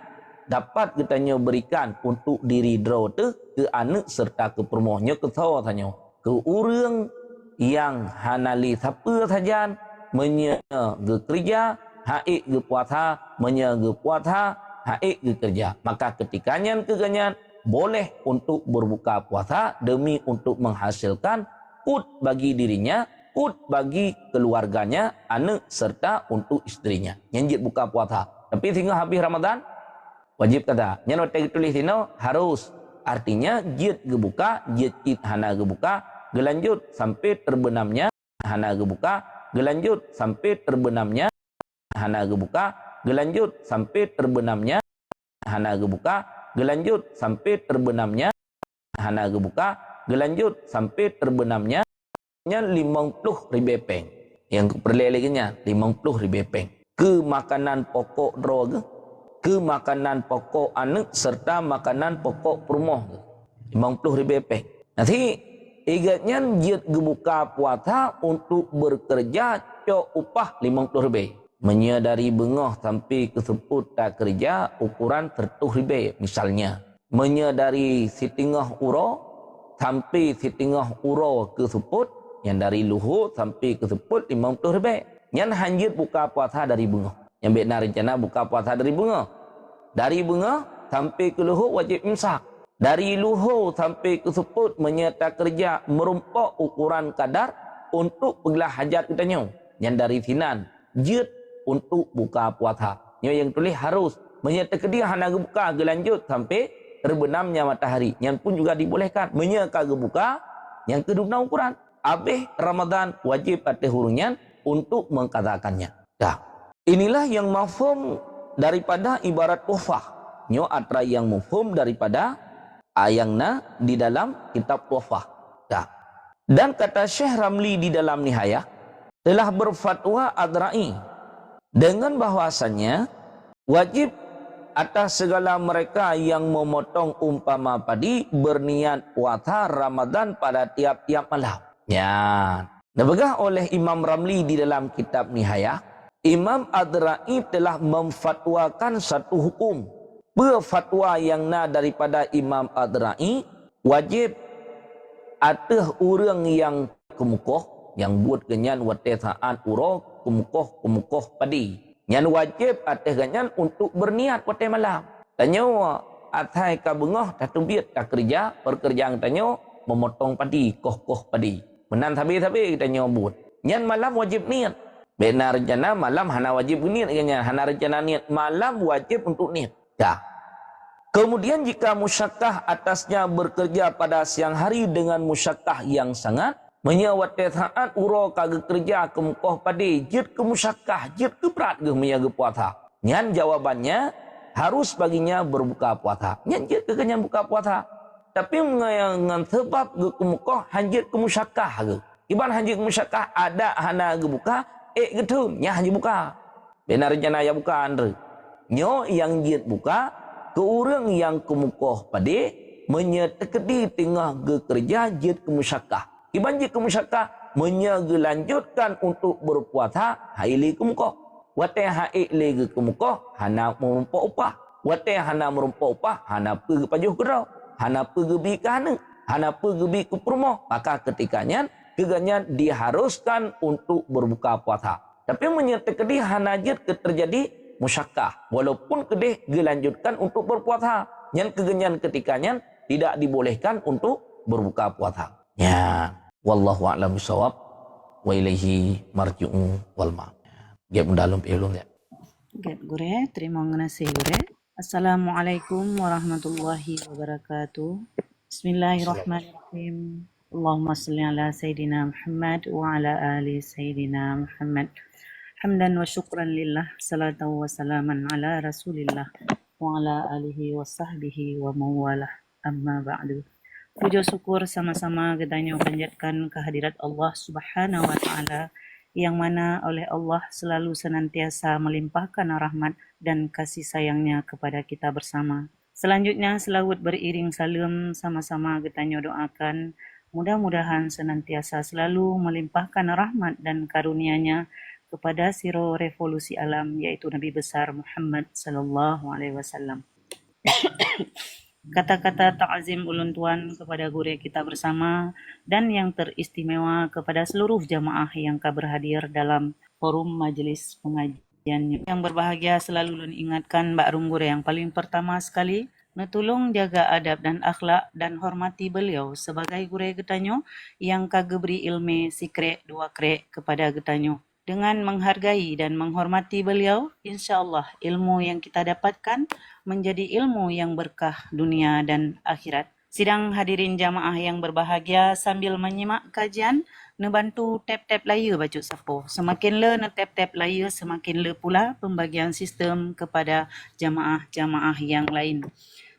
dapat kita berikan untuk diri draw tu ke anak serta ke permohnya ke tahu tanya ke orang yang hanali siapa saja menye ge kerja haik ge puasa menye ge puasa haik ge kerja maka ketikanya keganyan boleh untuk berbuka puasa demi untuk menghasilkan kut bagi dirinya kut bagi keluarganya anak serta untuk istrinya nyanjit buka puasa tapi tinggal habis Ramadan wajib kata nyan otek tulis dino harus artinya jid gebuka jid hana gebuka gelanjut sampai terbenamnya hana gebuka gelanjut sampai terbenamnya hana gebuka gelanjut sampai terbenamnya hana gebuka gelanjut sampai terbenamnya hana gebuka gelanjut sampai terbenamnya nya 50 ribu peng yang perlelegannya 50 ribu peng ke makanan pokok droga ke makanan pokok anak serta makanan pokok perumah 50,000 pek. Nanti igatnya jit gebuka puasa untuk bekerja cok upah 50,000. Menyadari bengah sampai keseput tak kerja ukuran 30,000 misalnya. Menyadari setengah uro sampai setengah uro keseput, yang dari luhur sampai keseput 50,000. Yang hanjit buka puasa dari bengah. Yang benar rencana buka puasa dari bengah. Dari bengah sampai ke luhur wajib imsak. Dari luhur sampai ke seput menyerta kerja merumpak ukuran kadar untuk pergelah hajat katanya. Yang dari sinan jid untuk buka puasa. Yang tulis harus menyerta kedia hana buka gelanjut sampai terbenamnya matahari. Yang pun juga dibolehkan menyerta buka yang kedua ukuran. Habis Ramadan wajib atas hurunyan untuk mengkatakannya. Dah. Inilah yang mafhum daripada ibarat wafah. Nyo atra yang mafhum daripada ayangna di dalam kitab wafah. Dan kata Syekh Ramli di dalam Nihayah telah berfatwa Adrai dengan bahwasannya wajib atas segala mereka yang memotong umpama padi berniat puasa Ramadan pada tiap-tiap malam. Ya. Dibegah oleh Imam Ramli di dalam kitab Nihayah, Imam Adrai telah memfatwakan satu hukum. Berfatwa yang na daripada Imam Adrai wajib atas orang yang kemukoh yang buat genyan watesaan uro kemukoh padi. Yang wajib atas genyan untuk berniat pada malam. Tanya atai ka bengah tak tumbit tak kerja pekerjaan tanya memotong padi koh padi. Menan habis tanya buat. Yang malam wajib niat. Benar rencana malam hana wajib niat genyan hana rencana niat malam wajib untuk niat. Ya. Kemudian jika musyakkah atasnya bekerja pada siang hari dengan musyakkah yang sangat menyawat saat uro kagak kerja kemukoh padi jid ke musyakkah jid ke berat ke menjaga puasa. Nyan jawabannya harus baginya berbuka puasa. Nyan jid ke kenyang buka puasa. Tapi dengan sebab ke kemukoh hanjit ke musyakkah ke. Iban hanjit ke musyakkah ada hana ke buka gitu nya hanjit buka. Benar rencana ya buka andre. Nyo yang jid buka ke orang yang kemukoh padi menyetekedi tengah bekerja jid ke musyakkah. Iban jid ke musyakkah menyegelanjutkan untuk berpuasa haili kemukoh. Wate haili kemukoh hana merumpak upah. Wate hana merumpak upah hana pergi pajuh kerau. Hana pergi ke hana pergi ke perumah. Maka ketikanya keganyan diharuskan untuk berbuka puasa. Tapi menyetekedi hana jid terjadi musyakkah walaupun kedih dilanjutkan untuk berpuasa yang kegenyan ketikanya tidak dibolehkan untuk berbuka puasa. Ya, wallahu a'lam bishawab wa ilaihi marji'u wal ma'ab. Gap dalam ilmu ya. Gap gure, terima kasih gure. Assalamualaikum warahmatullahi wabarakatuh. Bismillahirrahmanirrahim. Allahumma salli ala Sayyidina Muhammad wa ala ali Sayyidina Muhammad. Hamdan wa syukran lillah, salatan wa salaman ala rasulillah wa ala alihi wa sahbihi wa mawalah, amma ba'du. Puja syukur sama-sama kita panjatkan kehadirat Allah subhanahu wa ta'ala yang mana oleh Allah selalu senantiasa melimpahkan rahmat dan kasih sayangnya kepada kita bersama. Selanjutnya selawat beriring salam sama-sama kita doakan mudah-mudahan senantiasa selalu melimpahkan rahmat dan karunia-Nya kepada siro revolusi alam yaitu Nabi besar Muhammad sallallahu alaihi wasallam. Kata-kata ta'zim ulun tuan kepada guru kita bersama dan yang teristimewa kepada seluruh jamaah yang berhadir dalam forum majelis pengajian. Yang berbahagia selalu ulun ingatkan Mbak Rum guru yang paling pertama sekali tolong jaga adab dan akhlak dan hormati beliau sebagai guru getanyo yang kageberi ilmu sikre dua kre kepada getanyo. Dengan menghargai dan menghormati beliau, insyaAllah ilmu yang kita dapatkan menjadi ilmu yang berkah dunia dan akhirat. Sidang hadirin jamaah yang berbahagia sambil menyimak kajian, nebantu tap-tap layar baca sapo. Semakin le tap-tap layar, semakin le pula pembagian sistem kepada jamaah-jamaah yang lain.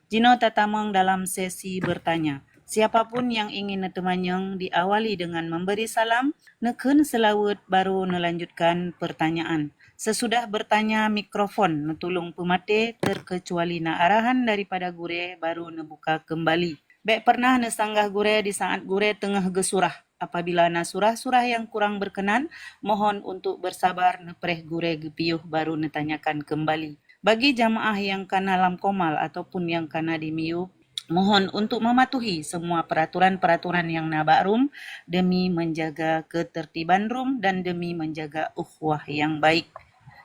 Jino tatamang dalam sesi bertanya. Siapapun yang ingin netemanyang diawali dengan memberi salam, neken selawat baru nelanjutkan pertanyaan. Sesudah bertanya mikrofon netulung pemate terkecuali na arahan daripada gure baru nebuka kembali. Baik pernah nesanggah gure di saat gure tengah gesurah. Apabila na surah-surah yang kurang berkenan, mohon untuk bersabar nepreh gure gepiuh baru netanyakan kembali. Bagi jamaah yang kana lam komal ataupun yang kana di miu, mohon untuk mematuhi semua peraturan-peraturan yang nabak rum demi menjaga ketertiban rum dan demi menjaga ukhuwah yang baik.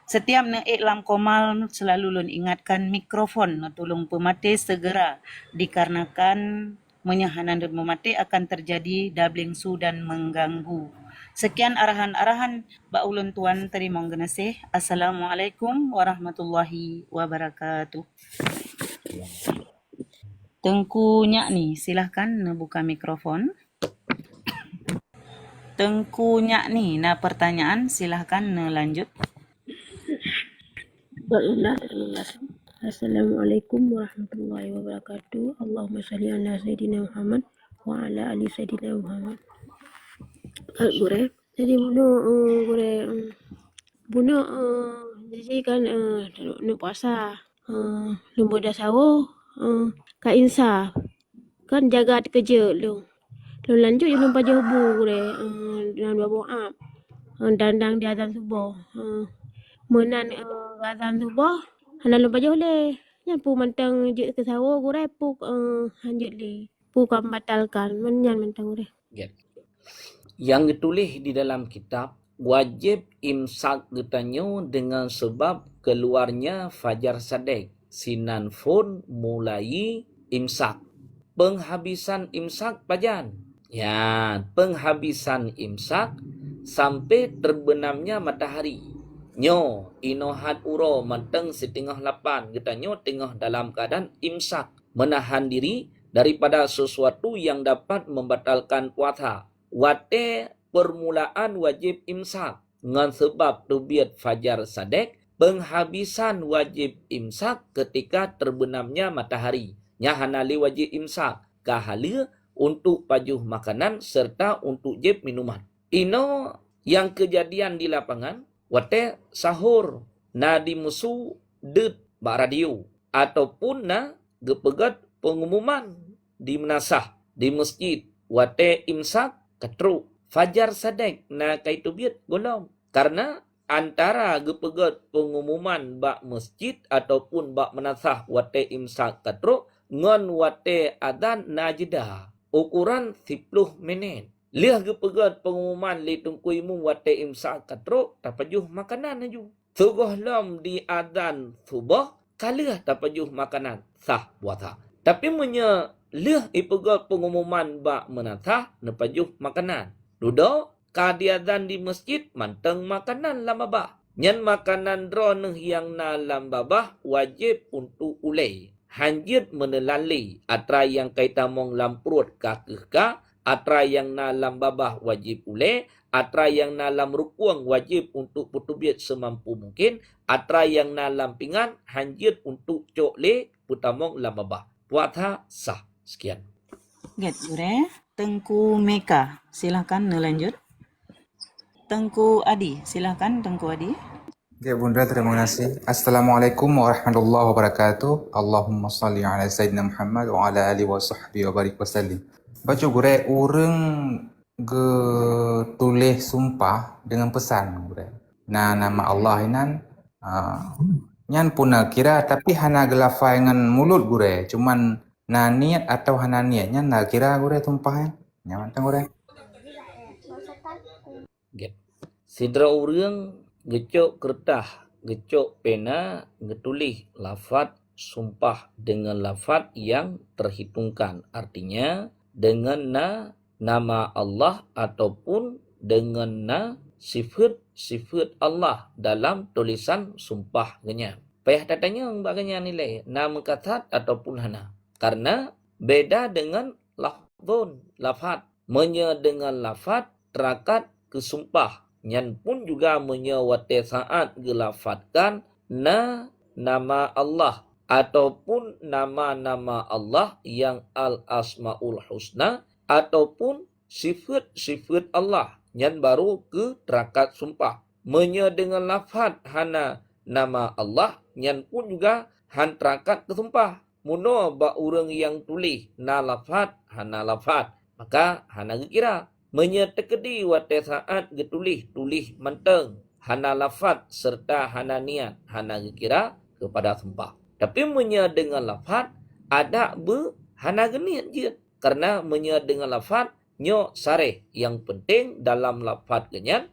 Setiap naik lam komal selalu lun ingatkan mikrofon tolong pemati segera dikarenakan menyahanan dan memati akan terjadi dabling su dan mengganggu. Sekian arahan-arahan Mbak Ulun Tuan terima kasih. Assalamualaikum warahmatullahi wabarakatuh. Tengku Nyak ni, silahkan buka mikrofon. Tengku Nyak ni, pertanyaan silahkan lanjut. Assalamualaikum warahmatullahi wabarakatuh. Allahumma salli ala Sayyidina Muhammad wa ala ali Sayyidina Muhammad. Gure, jadi buno jadi kan nak puasa lumba dah sahur ka insaf kan jaga kerja lu lanjut je lumpa jebu gure dan bawa dandang di azan subuh menan azan subuh hana lumpa je le nyan pu mantang je ke sahur gure pu hanjut le pu kam batalkan menyan mantang gure. Yang ditulis di dalam kitab, wajib imsak getanyo dengan sebab keluarnya fajar sadek. Sinan fun mulai imsak. Penghabisan imsak pajan. Ya, penghabisan imsak sampai terbenamnya matahari. Nyo inohat uro manteng setengah 8. Getanyo tengah dalam keadaan imsak. Menahan diri daripada sesuatu yang dapat membatalkan puasa. Wate permulaan wajib imsak dengan sebab terbit fajar sadek, penghabisan wajib imsak ketika terbenamnya matahari. Nyahanali wajib imsak kahala untuk pajuh makanan serta untuk jeb minuman. Ino yang kejadian di lapangan, wate sahur na di musu det bak radio ataupun na gepegat pengumuman di menasah di masjid, wate imsak katruk fajar sadek na kaitu biat golong karena antara gepegat pengumuman bak masjid ataupun bak menasah wate imsak katruk ngon wate adan na jeda ukuran 10 minit. Liah gepegat pengumuman li tungkui mu wate imsak katruk tapajuh makanan aju. Sugoh lam di adan subuh kalah tapajuh makanan sah puasa. Tapi menye lih ipegat pengumuman bak menasah nepajuh makanan. Dudo kadiadan di masjid manteng makanan lam babah. Nyan makanan droneh yang na lam babah wajib untuk ulai. Hanjit menelali atra yang kaita mong lam perut kakeh ka, atra yang na lam babah wajib ulai, atra yang na lam rukuang wajib untuk putubiat semampu mungkin, atra yang na lam pinggan hanjit untuk cok le putamong lam babah. Puasa sah. Sekian. Get gure. Tengku Meka, silahkan lanjut. Tengku Adi, silahkan Tengku Adi. Ya Bunda, terima kasih. Assalamualaikum warahmatullahi wabarakatuh. Allahumma salli ala Sayyidina Muhammad wa ala alihi wa sahbihi wa barik wasallim. Baca gure urang ge tulis sumpah dengan pesan gure. Nah nama Allah inan nyan puna kira tapi hana gelafai dengan mulut gure. Cuman na niat atau hana niatnya na kira gure tumpahin. Nyaman tang gure. Sidra urang gecok kertas, gecok pena, getulis lafaz sumpah dengan lafaz yang terhitungkan. Artinya dengan nama Allah ataupun dengan sifat Allah dalam tulisan sumpah genya. Payah tatanya baganya nilai nama kasat ataupun hana. Karena beda dengan lafaz. Menye dengan lafaz terakat kesumpah. Nyan pun juga menyewate saat gelafatkan nama Allah ataupun nama-nama Allah yang al-asmaul husna ataupun sifat-sifat Allah yang baru ke terakat sumpah. Menye dengan lafaz hana nama Allah yang pun juga han terakat ke sumpah. muno ba urang yang tulis na lafat hana lafat, maka hana kira menyetekedi wate saat getulis tulis menteng hana lafat serta hana niat hana kira kepada sumpah. Tapi dengan lafat ada hana niat je, karena dengan lafat nyo sareh. Yang penting dalam lafat genyan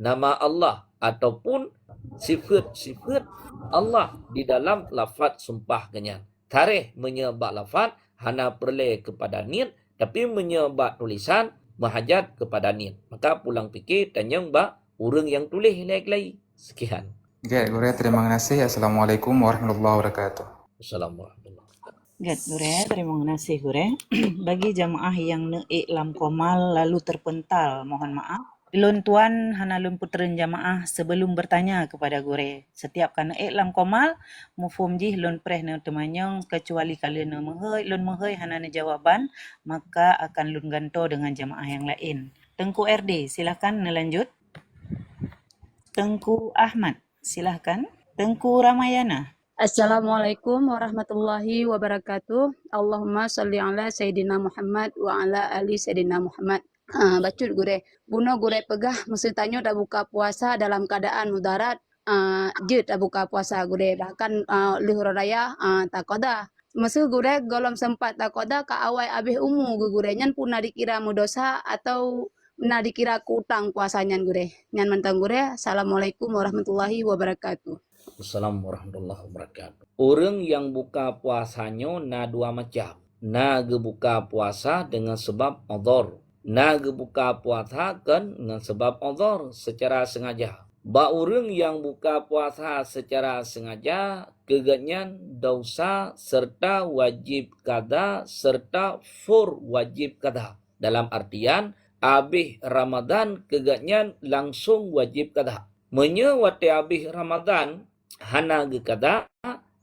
nama Allah ataupun sifat-sifat Allah di dalam lafaz sumpah genyan. Tarikh menyebab lafaz hana perle kepada niat, tapi menyebab tulisan mahajat kepada niat. Maka pulang fikir tanya mbak urang yang tulis lagi. Sekian. Okay, Gure, terima kasih. Assalamualaikum warahmatullahi wabarakatuh. Assalamualaikum. Gure, terima kasih Gure. Bagi jamaah yang neiklam komal lalu terpental, mohon maaf. Ilun tuan hana lun puteren jamaah sebelum bertanya kepada Gure. Setiap kana iklam komal, mufum jih lun preh ne temanyong kecuali kalian lun mehoi hana ne jawaban, maka akan lun ganto dengan jamaah yang lain. Tengku RD, silakan nelanjut. Tengku Ahmad, silakan. Tengku Ramayana. Assalamualaikum warahmatullahi wabarakatuh. Allahumma salli ala Sayyidina Muhammad wa ala ali Sayyidina Muhammad. Bacut Gure. Buno Gure pegah mesti tanya dah buka puasa dalam keadaan mudarat. Jut dah buka puasa Gure. Bahkan luhur raya tak koda. Mesti Gure golom sempat tak koda ka awal abih umu Gure. Nyan pun nak dikira mudosa atau nak dikira kutang puasanya Gure. Nyan mentang Gure. Assalamualaikum warahmatullahi wabarakatuh. Assalamualaikum warahmatullahi wabarakatuh. Orang yang buka puasanya na dua macam. Na gebuka puasa dengan sebab udhur. Na gebuka puasa kan dengan sebab udhur secara sengaja. Ba orang yang buka puasa secara sengaja keganyan dosa serta wajib qada serta fur wajib qada. Dalam artian habis Ramadan keganyan langsung wajib qada. Menyewati habis Ramadan hana ge kada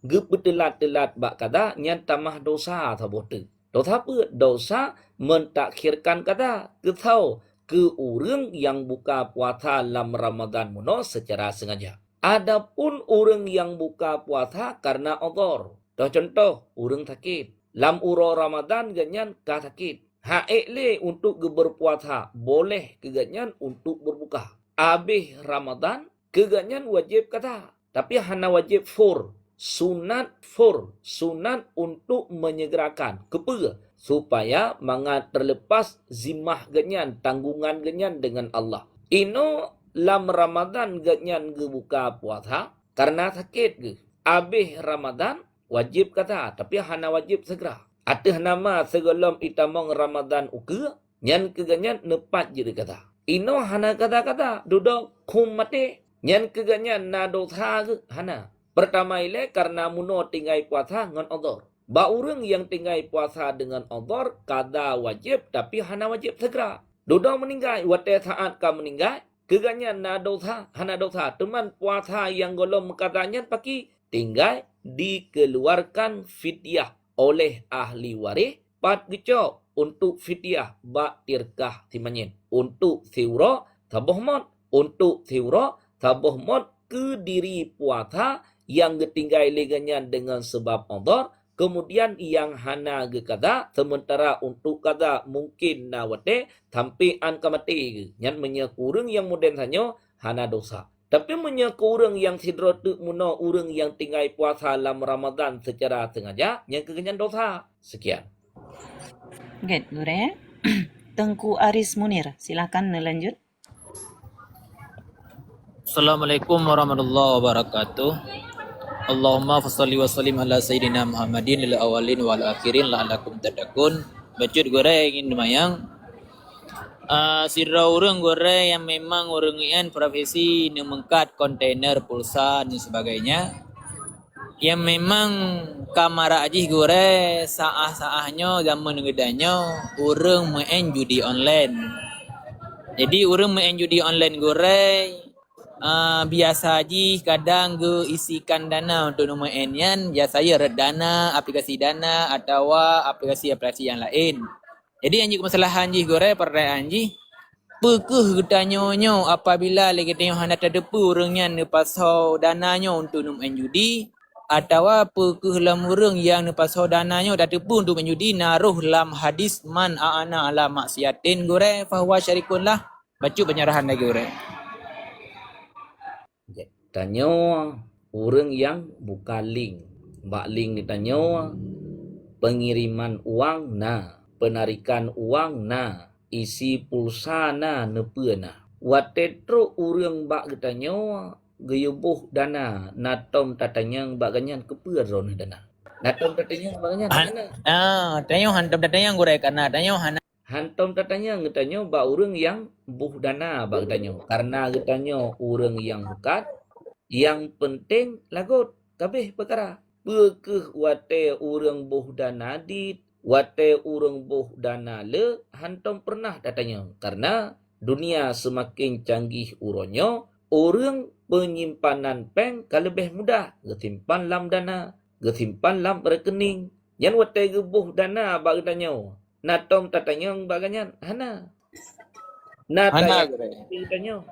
ge betelat-telat bak kada nyan tamah dosa thabote. Dosa apa? Dosa mentakhirkan kada ke tau ke orang yang buka puasa dalam Ramadan muno secara sengaja. Adapun orang yang buka puasa karena udhur. Contoh orang sakit. Lam uro Ramadan ganyan ka sakit. Haile untuk berpuasa, boleh keganyan untuk berbuka. Habis Ramadan keganyan wajib kada. Tapi hana wajib fur. Sunat fur. Sunat untuk menyegerakan. Kepa? Supaya mangat terlepas zimah ganyan. Tanggungan ganyan dengan Allah. Ino lam Ramadan ganyan gebuka puasa. Karena sakit ke. Habis Ramadan wajib kata. Tapi hana wajib segera. Atih nama segelom itamong Ramadan uke. Nyan keganyan nepat je kata. Ino hana kata-kata. Duduk kum mati. Nyan keganyan na dosa ke hana. Pertama ile karena muno tinggai puasa dengan udhur. Ba urang yang tinggai puasa dengan udhur kada wajib tapi hana wajib segera. Duduk meninggal wate saat ka meninggal keganyan na dosa hana dosa. Teman puasa yang golong katanya paki tinggal dikeluarkan fidyah oleh ahli waris pat geco untuk fidyah ba tirkah timanyin. Untuk siwra tabuh mot. Untuk siwra tabuh mot ke diri puasa yang getinggai leganyan dengan sebab udhur. Kemudian yang hana ge kada sementara untuk kada mungkin nawate sampai an kamati ge. Nyan menyekurang yang moden sanyo hana dosa. Tapi menyekurang yang sidrotu muno urang yang tinggai puasa dalam Ramadan secara sengaja yang keganyan dosa. Sekian. Good, Gure. Tengku Aris Munir, silakan nelanjut. Assalamualaikum warahmatullahi wabarakatuh. Allahumma fassalli wa sallim ala Sayyidina Muhammadin lil awalin wal akhirin la'alakum tadakun. Bacut Gure ingin demayang. Sira orang Gure yang memang orang yang profesi mengkat kontainer pulsa dan sebagainya. Yang memang kamara ajih Gure saah-saahnya zaman gedanya orang main judi online. Jadi orang main judi online Gure biasa haji kadang ge isikan dana untuk nombor N-yan, biasa ya dana, aplikasi dana atau aplikasi-aplikasi yang lain. Jadi anji kemasalahan ji gore perayaan ji pekeh getanyonyo apabila lagi tengok hendak terdepu orangnya nepasau dananya untuk nombor judi atau apa ke lam urang yang nepasau dananya dah tepu untuk menyudi naruh lam hadis man aana ala maksiatin gore fahuwa syarikun lah. Baca penyerahan lagi gore. Tanya orang yang buka link. Mbak link ditanya pengiriman uang na, penarikan uang na, isi pulsa na nepe na. Watetro orang mbak ditanya geyubuh dana natom tatanya mbak ganyan kepe ron dana. Natom tatanya mbak ganyan dana. Tanya hantam datanya gore karena tanya Hantom tatanya ngetanya mbak orang yang buh dana mbak ditanya. Karena ditanya orang yang bukat, yang penting lagot kabeh perkara. Bekeh wate orang buh dana dit, wate orang buh dana le, hantom pernah datanya. Karena dunia semakin canggih uronyo, orang penyimpanan peng lebih mudah. Gesimpan lam dana, gesimpan lam rekening. Yang wate gebuh dana bagi tanya. Natom tatanya baganyan hana. Nata tanya.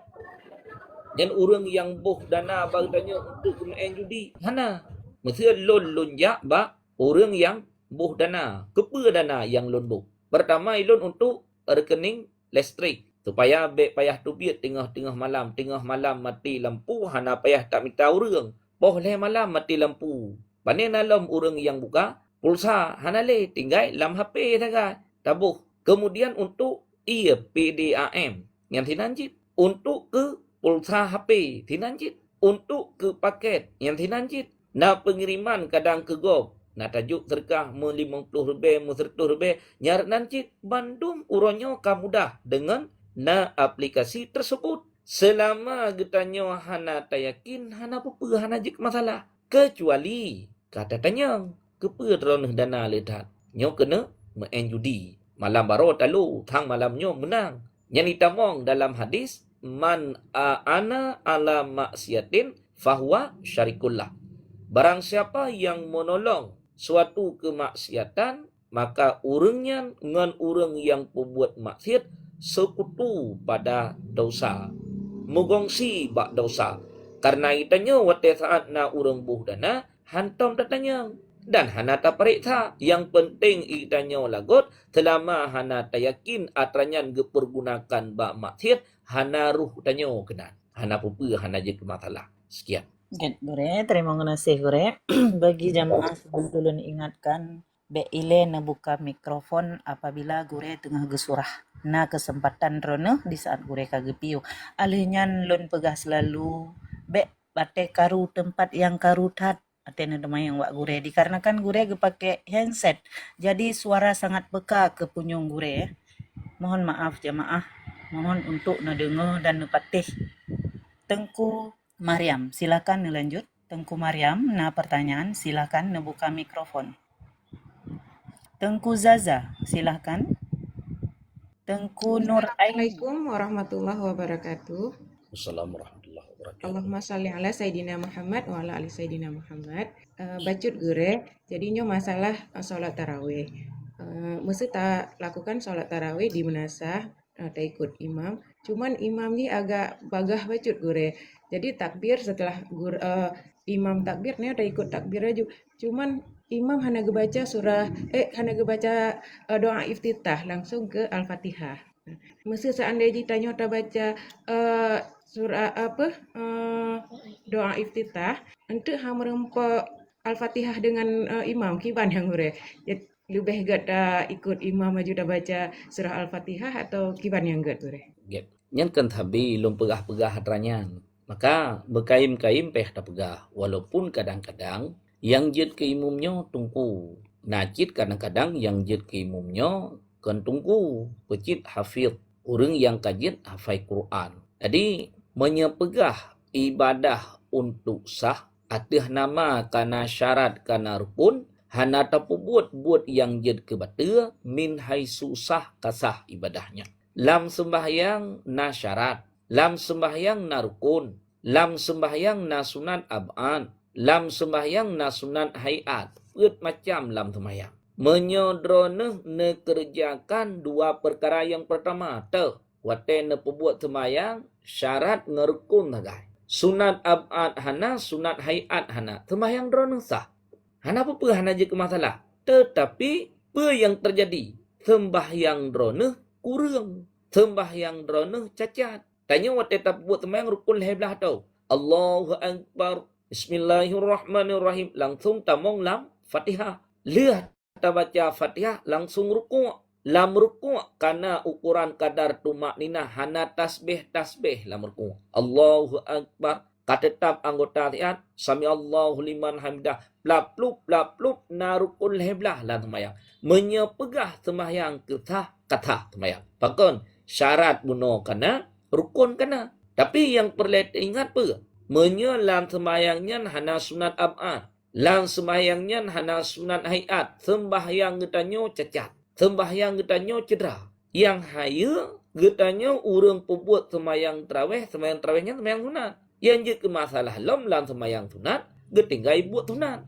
Dan orang yang boh dana bagi tanya untuk main judi hana. Mesti lon lonjak ba orang yang boh dana, kepe dana yang lon boh. Pertama lon untuk rekening listrik supaya bek payah tubit tengah-tengah malam mati lampu hana payah tak minta orang. Boleh malam mati lampu. Panen dalam orang yang buka pulsa hana le tinggal lam HP saja tabuh. Kemudian untuk PDAM yang tinanjit untuk ke pulsa HP tinanjit untuk ke paket yang tinanjit. Na pengiriman kadang ke GoP. Na tajuk serkah RM50, RM100. Nyar nancit bandum uronyo ka mudah dengan na aplikasi tersebut. Selama getanyo hana tayakin hana apa hana jik masalah. Kecuali kata tanyang kepe teroneh dana ledat. Nyo kena main judi. Malam baro talu thang malamnyo menang. Yang ditamong dalam hadis man ana ala maksiatin fahuwa syarikullah. Barang siapa yang menolong suatu kemaksiatan, maka orangnya dengan orang yang membuat maksiat sekutu pada dosa. Mengongsi bak dosa. Karena itanya wate saat na orang buh dana, hantam tatanya. Dan hana tak periksa. Yang penting itanya lagot, selama hana tak yakin atranyan gepergunakan bak maksiat, hana ruh tanya kena. Hana pupu, hana je masalah. Sekian. Gore, terima kasih Gore. Bagi jamaah sebelum dulu ingatkan, be ile na buka mikrofon apabila Gore tengah gesurah. Na kesempatan rono di saat Gore kagepiu. Alihnya lon pegah selalu be bate karu tempat yang karutat. Atena demai yang wak Gore dikarenakan Gore gepake handset. Jadi suara sangat peka ke punyung Gore. Mohon maaf jamaah. Mohon untuk nadengar dan nepatih. Tengku Mariam, silakan lanjut. Tengku Mariam, nah pertanyaan, silakan buka mikrofon. Tengku Zaza, silakan. Tengku Nur Aini. Assalamualaikum warahmatullahi wabarakatuh. Assalamualaikum warahmatullahi wabarakatuh. Allahumma salli ala Sayyidina Muhammad wa ala ali Sayyidina Muhammad. Bacut gure, jadinya masalah sholat tarawih. Mesti tak lakukan sholat tarawih di menasah, tak ikut imam. Cuman imam ni agak bagah bacut gure. Jadi takbir setelah imam takbir ni ada ikut takbir aja. Cuman imam hanya gebaca doa iftitah langsung ke Al-Fatihah. Mesti seandainya ditanya tak baca surah doa iftitah, nanti merempak Al-Fatihah dengan imam kiban yang gure. Jadi lebih gak ikut imam aja dah baca surah Al-Fatihah atau kiban yang gak gure. Nyan kan tabi lom pegah-pegah hatranyan. Maka berkaim-kaim peh tak pegah. Walaupun kadang-kadang yang jid ke imumnya tungku. Najid kadang-kadang yang jid ke imumnya kan tungku. Pecit hafid. Orang yang kajid hafai Quran. Jadi menyepegah ibadah untuk sah. Atih nama kana syarat kana rukun. Hana tapu buat yang jid ke bata. Min hai susah kasah ibadahnya. Lam sembahyang na syarat. Lam sembahyang na rukun, lam sembahyang na sunat ab'an, lam sembahyang na sunat hayat. Macam lam sembahyang. Menyodroneh ne kerjakan dua perkara yang pertama. Wate ne pebuat sembahyang syarat ngerukun tagai. Sunat ab'ad hana, sunat hayat hana. Sembahyang drono sah. Hana apa hana je ke masalah. Tetapi apa yang terjadi? Sembahyang drono kurang. Sembahyang drono cacat. Tanya waktu tak buat sembahyang rukun heblah tau. Allahu Akbar. Bismillahirrahmanirrahim. Langsung tamong lam Fatihah. Lihat kita baca Fatihah langsung rukuk. Lam rukuk karena ukuran kadar tumak nina hana tasbih lam rukuk. Allahu Akbar. Katetap anggota lihat sami Allahu liman hamidah. Plap plup na rukun heblah lah sembahyang. Menyepegah sembahyang kata sembahyang. Bahkan syarat bunuh kena rukun kena. Tapi yang perlu ingat apa? Menyelam sembahyangnya hana sunat ab'ad. Lang sembahyangnya hana sunat hayat. Sembahyang getanyo cacat. Sembahyang getanyo cedera. Yang haya getanyo urang pembuat sembahyang tarawihnya sembahyang sunat. Yang je ke masalah lam sembahyang sunat, getinggai buat sunat.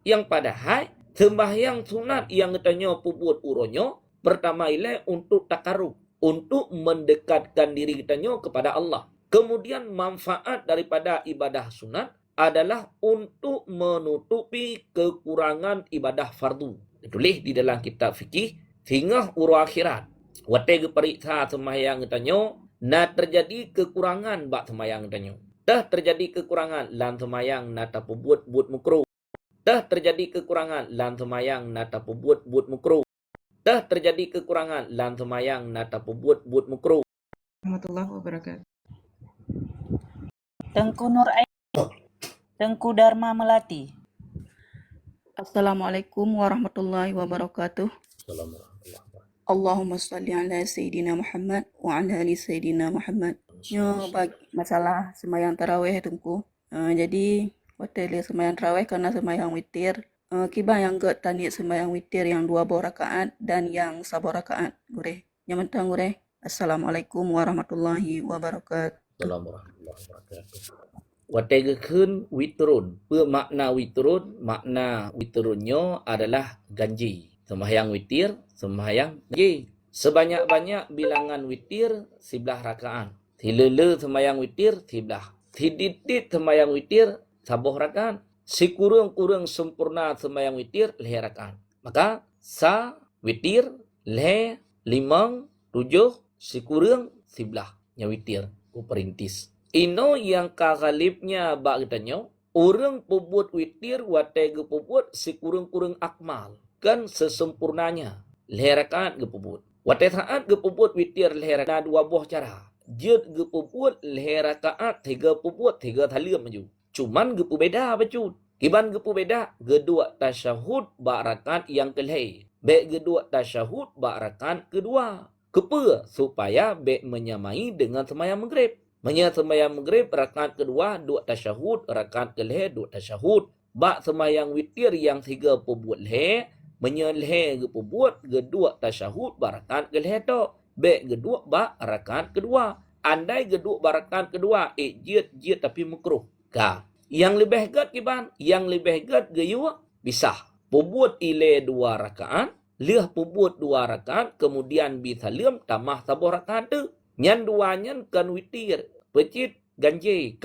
Yang padahal sembahyang sunat yang getanyo pembuat uronyo pertama ile untuk takarub, untuk mendekatkan diri getanyo kepada Allah. Kemudian manfaat daripada ibadah sunat adalah untuk menutupi kekurangan ibadah fardu. Ditulis di dalam kitab fikih hingga uru akhirat. Wate periksa sembahyang tanyo, na terjadi kekurangan bak sembahyang tanyo. Dah terjadi kekurangan lan sembahyang nata pembuat buat mukruh. Dah terjadi kekurangan lan sembahyang nata pembuat buat mukruh. Dah terjadi kekurangan lan sembahyang nata pembuat buat mukruh. Warahmatullahi wabarakatuh. Tengku Nur Aini. Tengku Dharma Melati. Assalamualaikum warahmatullahi wabarakatuh. Allahumma salli ala Sayyidina Muhammad wa ala ali Sayyidina Muhammad. Masalah sembahyang tarawih tungku. Jadi waktu sembahyang tarawih karena sembahyang witir. Kiba yang ke tani sembahyang witir yang 2 buah rakaat dan yang 1 rakaat. Gure. Nyaman gure. Assalamualaikum warahmatullahi wabarakatuh. Assalamualaikum warahmatullahi wabarakatuh. Watega kun witrun. Makna witrunnya adalah ganji. Sembahyang witir, sembahyang ganji. Sebanyak-banyak bilangan witir 11 rakaat. Silele sembahyang witir 11. Sididit sembahyang witir 1 rakaat. Sikurang-kurang sempurna sembahyang witir 5 rakaat. Maka sa witir 5, 7, sikurang 11 nya witir perintis. Ino yang kagalipnya bak getanyo, orang pembuat witir watega pembuat sikurang-kurang akmal. Kan sesempurnanya. Leherakat ge pembuat. Wate saat ge pembuat witir leherakat 2 buah cara. Jed ge pembuat leherakat 3 pembuat 3 thalim maju. Cuman ge beda bacut. Kiban ge beda gedua tasyahud bak rakaat yang kelih. Be gedua tasyahud bak rakaat kedua. Kepa supaya be menyamai dengan sembahyang maghrib. Sembahyang maghrib rakaat kedua 2 tasyahud, rakaat kelih 2 tasyahud. Bak sembahyang witir yang 3 pembuat leh, menyeleh ge pembuat ge 2 tasyahud rakaat kelih to. Be gedua bak rakaat kedua. Andai gedua rakaat kedua jid tapi makruh. Ka. Yang lebih gad kiban, yang lebih gad ge yu bisa. Pembuat ile 2 rakaat, leh pembuat 2 rakaat kemudian bisalim tambah 1 rakaat tu. Nyan duanya kan witir. Pecit ganji,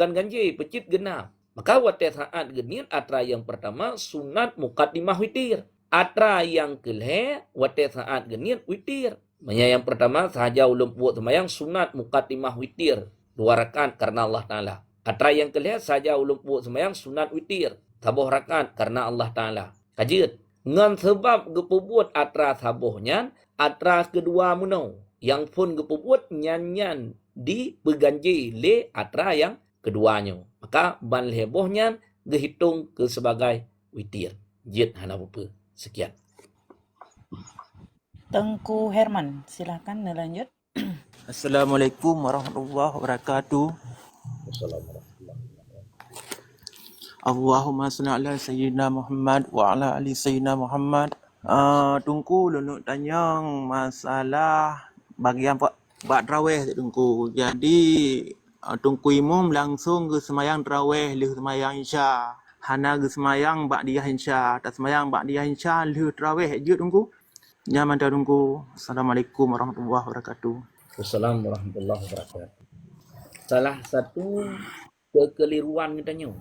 pecit genap. Maka waktu saat genit atra yang pertama sunat muqaddimah witir. Atra yang kelih waktu saat genit witir. Yang pertama sahaja ulum buat sembahyang sunat muqaddimah witir 2 rakaat karena Allah Ta'ala. Atra yang kelih sahaja ulum buat sembahyang sunat witir 1 rakaat karena Allah Ta'ala. Kajit. Ngan sebab gepubuat atra sabohnya, atra kedua menau. Yang pun gepubuat nyan di berganji le atra yang keduanya. Maka ban hebohnya dihitung ke sebagai witir. Jid hana apa. Sekian. Tengku Herman, silakan lanjut. Assalamualaikum warahmatullahi wabarakatuh. Allahumma salli ala Sayyidina Muhammad wa ala ali Sayyidina Muhammad. Tungku lunuk tanyang masalah bagian buat tarawih tungku. Jadi tungku imam langsung ke semayang tarawih le semayang isya. Hana ke semayang ba'diyah isya. Tak semayang ba'diyah isya le tarawih je tungku. Nyaman dah tungku. Assalamualaikum warahmatullahi wabarakatuh. Assalamualaikum warahmatullahi wabarakatuh. Salah satu kekeliruan katanya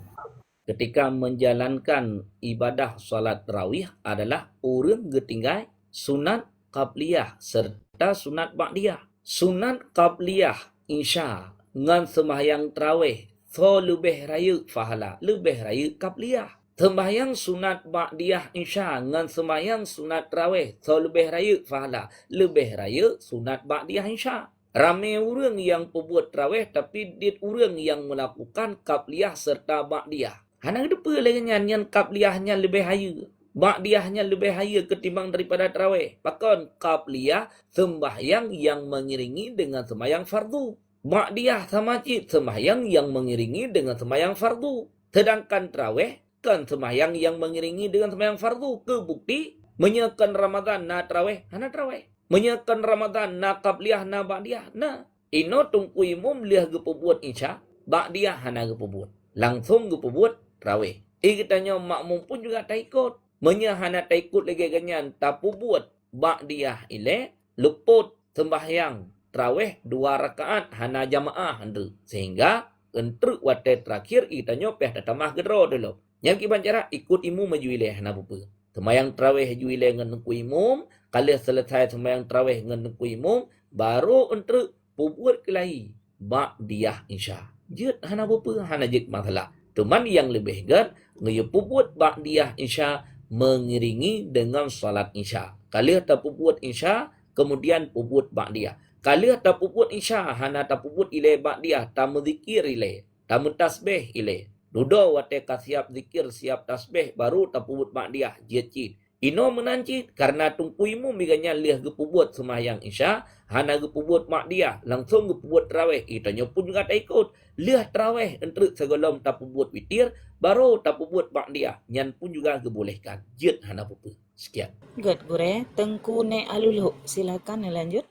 ketika menjalankan ibadah solat tarawih adalah orang ketinggal sunat qabliyah serta sunat ba'diyah. Sunat qabliyah insya ngan sembahyang tarawih so lebih raya pahala, lebih raya qabliyah. Sembahyang sunat ba'diyah insya ngan sembahyang sunat tarawih so lebih raya pahala, lebih raya sunat ba'diyah insya. Ramai orang yang perbuat tarawih tapi dit orang yang melakukan qabliyah serta ba'diyah. Hana depa lagi yang qabliyahnya lebih haya. Ba'diyahnya lebih haya ketimbang daripada tarawih. Pakon qabliyah sembahyang yang mengiringi dengan sembahyang fardu. Ba'diyah sama cik sembahyang yang mengiringi dengan sembahyang fardu. Sedangkan tarawih kan sembahyang yang mengiringi dengan sembahyang fardu. Kebukti menyekan Ramadan na tarawih, hana tarawih. Menyekan Ramadan na qabliyah na ba'diyah na. Ino tungku imum liah gepebuat insya, ba'diyah hana gepebuat. Langsung gepebuat tarawih. Katanya makmum pun juga tak ikut. Menyahana tak ikut lagi ganyan. Tapi buat ba'diyah ile luput sembahyang tarawih 2 rakaat hana jamaah anda. Sehingga untuk waktu terakhir katanya peh tatamah gedro dulu. Yang kiban cara ikut imum maju ile hana bupa. Sembahyang tarawih maju ile dengan ku imum. Kalau selesai sembahyang tarawih dengan ku imum. Baru untuk buat kelahi ba'diyah insya. Jut hana bupa hana jut masalah. Cuman yang lebih gan, ngaya puput ba'diyah insya mengiringi dengan salat insya. Kali tak puput insya, kemudian puput ba'diyah. Kali tak puput insya, hana tak puput ilai ba'diyah, tamu zikir ilai, tamu tasbih ilai. Duduk wateka siap zikir, siap tasbih, baru tak puput ba'diyah, jecit. Ino menancit, karena tungku imu miganya liah gepubut sembahyang insya, hana gepubut ba'diyah, langsung gepubut tarawih. Itanya pun juga tak ikut. Liah tarawih untuk segolong tak pubut witir, baru tak pubut ba'diyah. Nyan pun juga gebolehkan. Jut hana pupu. Sekian. Good, Gure. Tengku Ne Alulu. Silakan lanjut.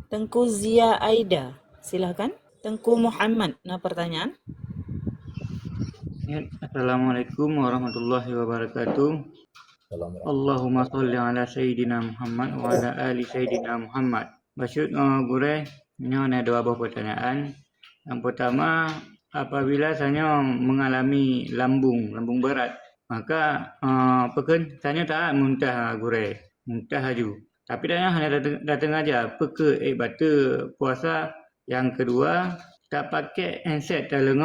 Tengku Zia Aida. Silakan. Tengku Muhammad. Nah, pertanyaan. Assalamualaikum warahmatullahi wabarakatuh. Allahumma salli ala Sayyidina Muhammad wa ala ali Sayyidina Muhammad. Maksud Gure, ini ada 2 buah pertanyaan. Yang pertama, apabila saya mengalami lambung berat, maka saya tak muntah Gure, muntah haju. Tapi dia hanya datang aja, bata puasa. Yang kedua, tak pakai handset dalam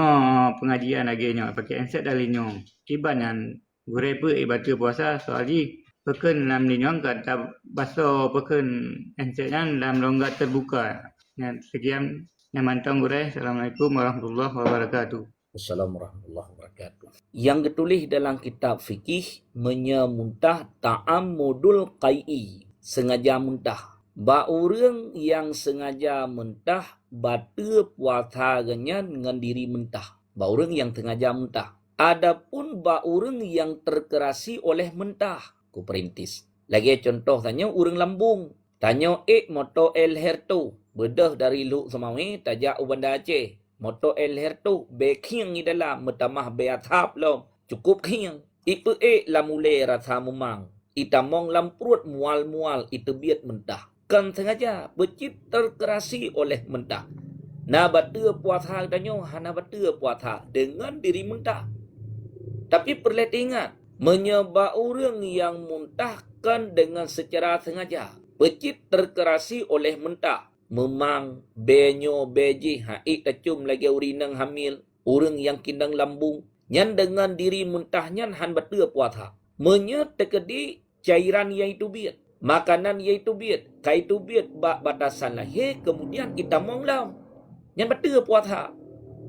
pengajian lagi nyo, pakai handset dalam nyo. Kiban yang Gure pun bata puasa soalnya peken dalam nyo kata basuh peken handset yang dalam longgar terbuka. Yang sekian yang mantang Gure. Assalamualaikum warahmatullahi wabarakatuh. Assalamualaikum warahmatullahi wabarakatuh. Yang ditulis dalam kitab fikih menyemuntah ta'ammudul qai'i, sengaja muntah. Ba orang yang sengaja mentah bata puasa dengan diri mentah. Ba orang yang sengaja mentah. Adapun ba orang yang terkerasi oleh mentah, ku perintis. Lagi contoh tanya orang lambung. Tanya moto El Herto. Bedah dari Luk Semawi tajak Ubanda Aceh. Moto El Herto beking ni dalam metamah beathap lom. Cukup king. Ipe la mulai rasa memang. Itamong lamprut mual-mual itu biat mentah. Kan sengaja becit terkerasi oleh mentah. Na bata puasa tanya hana bata puasa dengan diri mentah. Tapi perlu ingat, menyebab orang yang muntahkan dengan secara sengaja, becit terkerasi oleh mentah. Memang benyo beji haik kacum lagi urinang hamil, orang yang kindang lambung, nyan dengan diri muntahnya han bata puasa. Menya terkedi cairan iaitu biat. Makanan iaitu biat. Kaitu biat batasan lahir. Kemudian kita monglam. Yang betul puasa.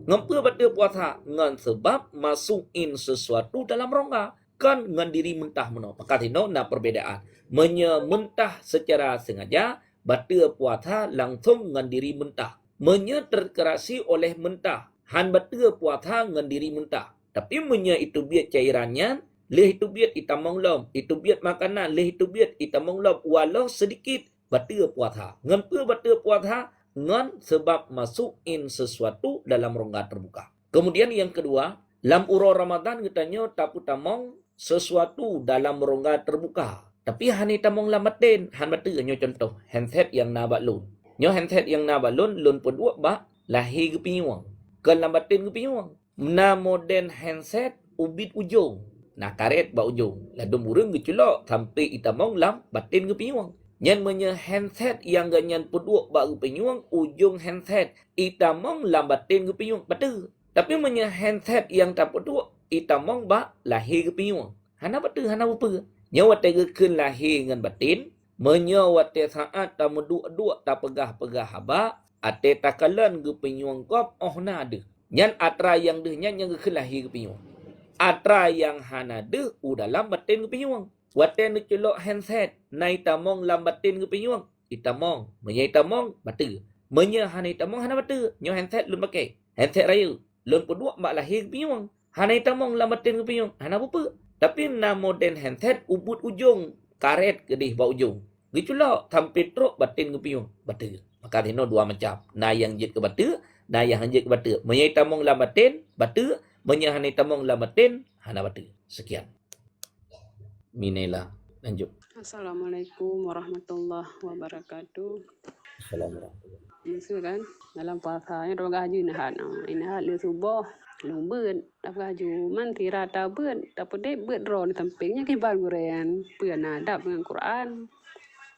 Ngapa betul puasa? Ngan sebab masukin sesuatu dalam rongga. Kan ngan diri mentah meno. Maka tino na perbedaan. Mentah secara sengaja. Betul puasa langsung ngan diri mentah. Terkerasi oleh mentah. Han betul puasa ngan diri mentah. Tapi itu biat cairannya. Leh itu biat kita menglom, itu biat makanan, leh itu biat kita menglom, walau sedikit bata puasa. Ngapa bata puasa? Ngan sebab masukin sesuatu dalam rongga terbuka. Kemudian yang kedua, lam uro Ramadan katanya tapu tamong sesuatu dalam rongga terbuka. Tapi hani tamong lamatin, han bata nyo contoh handset yang nabat lun. Nyo handset yang nabat lun pun dua ba lahir ke pinyuang. Kelam batin ke pinyuang. Na modern handset ubit ujung. Na karet ba ujung. Ladum burung ke culok sampai itamong lam batin ke pinyuang. Nyan menya handset yang ganyan peduk ba ke pinyuang ujung handset itamong lam batin ke pinyuang. Betul. Tapi menya handset yang tak peduk itamong ba lahir ke pinyuang. Hana betul, hana apa. Nyawa tegekeun lahir dengan batin. Menyawa te saat tak meduk-duk tak pegah-pegah haba. Ate takalan ke pinyuang kop oh na ada. Nyan atra yang deh nyan yang ke lahir ke pinyuang. Atra yang hana deh dalam batin ke pinyuang. Wate nak celok handset nai tamong lam batin ke pinyuang. Itamong, menya itamong batu. Menya hana itamong hana batu. Nyo handset lun pakai. Handset raya. Lun pedua mak lahir ke pinyuang. Hana itamong lam batin ke pinyuang. Hana apa? Tapi na modern handset ubut ujung karet kedih ba ujung. Giculok sampai truk batin ke pinyuang. Batu. Maka tino dua macam. Na yang jit ke batu, na yang hanjit ke batu. Menya itamong lam batin, batu. Menya hana itamong lam batin, hana batu. Sekian. Minela. Lanjut. Assalamualaikum warahmatullahi wabarakatuh. Assalamualaikum. Maksud kan dalam puasa ni orang gaji nahan. Inahan dia subuh. Long beun dapat gaju man tira ta beun dapat dek beun ron sampingnya kibar gurean beun adab dengan Quran.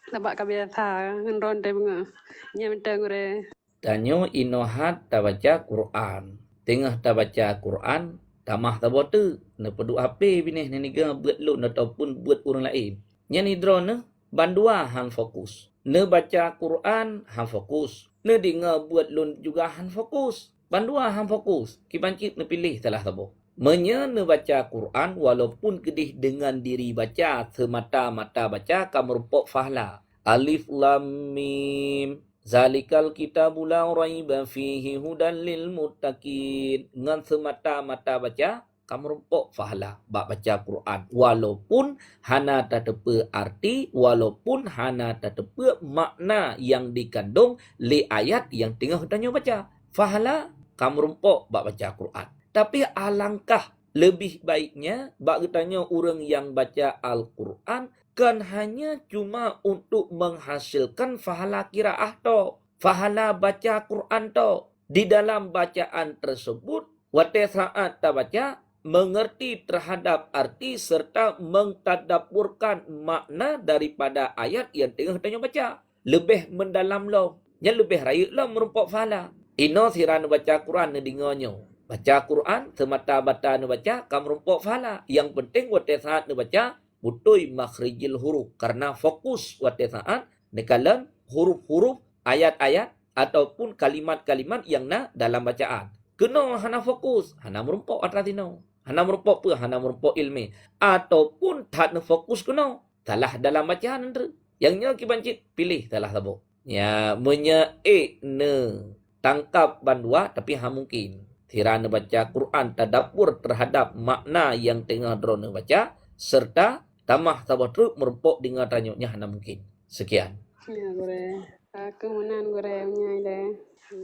Dapat kebiasa ngan ron te bunga. Nya minta gure. Tanyo inohat ta baca Quran. Tengah ta baca Quran, tamah ta botu. Ne peduk HP binih ne niga buat lun ataupun buat orang lain. Nya ni drone ne bandua hang fokus. Ne baca Quran hang fokus. Ne dengar buat lun juga hang fokus. Bandua hang fokus. Kibancit ne pilih salah sabo. Menya ne baca Quran walaupun kedih dengan diri baca semata-mata baca kamerupok fahla. Alif lam mim. Zalikal kitabu la raiba fihi hudan lil muttaqin. Ngan semata-mata baca kamerupok fahla bak baca Quran walaupun hana tak tepe arti, walaupun hana tak tepe makna yang dikandung li ayat yang tengah tanya baca. Fahla kamerupok bak baca Quran. Tapi alangkah lebih baiknya bak tanya orang yang baca Al-Quran kan hanya cuma untuk menghasilkan fahala kiraah to. Fahala baca Quran to. Di dalam bacaan tersebut, wate saat ta baca, mengerti terhadap arti serta mentadaburkan makna daripada ayat yang tengah tanya baca. Lebih mendalam lo. Yang lebih raya lo merumpok fahala. Ino siran baca Quran ni dengarnya. Baca Quran semata-mata ni baca kamu rumpok fahala. Yang penting wate saat ni baca butui makhrijil huruf karena fokus wate saat nekalan huruf-huruf ayat-ayat ataupun kalimat-kalimat yang na dalam bacaan. Kena hana fokus, hana merumpok atratino. Hana merumpok apa? Hana merumpok ilmi ataupun tak na fokus kena. Salah dalam bacaan andre. Yang nya kibancit pilih salah sabo. Ya menya ne tangkap bandua tapi ha mungkin. Tirana baca Quran tadabbur terhadap makna yang tengah drone baca serta tamah tabatruk merumpok dengan tanyanya hana mungkin. Sekian. Ya gore. Kemunan gore nya ide.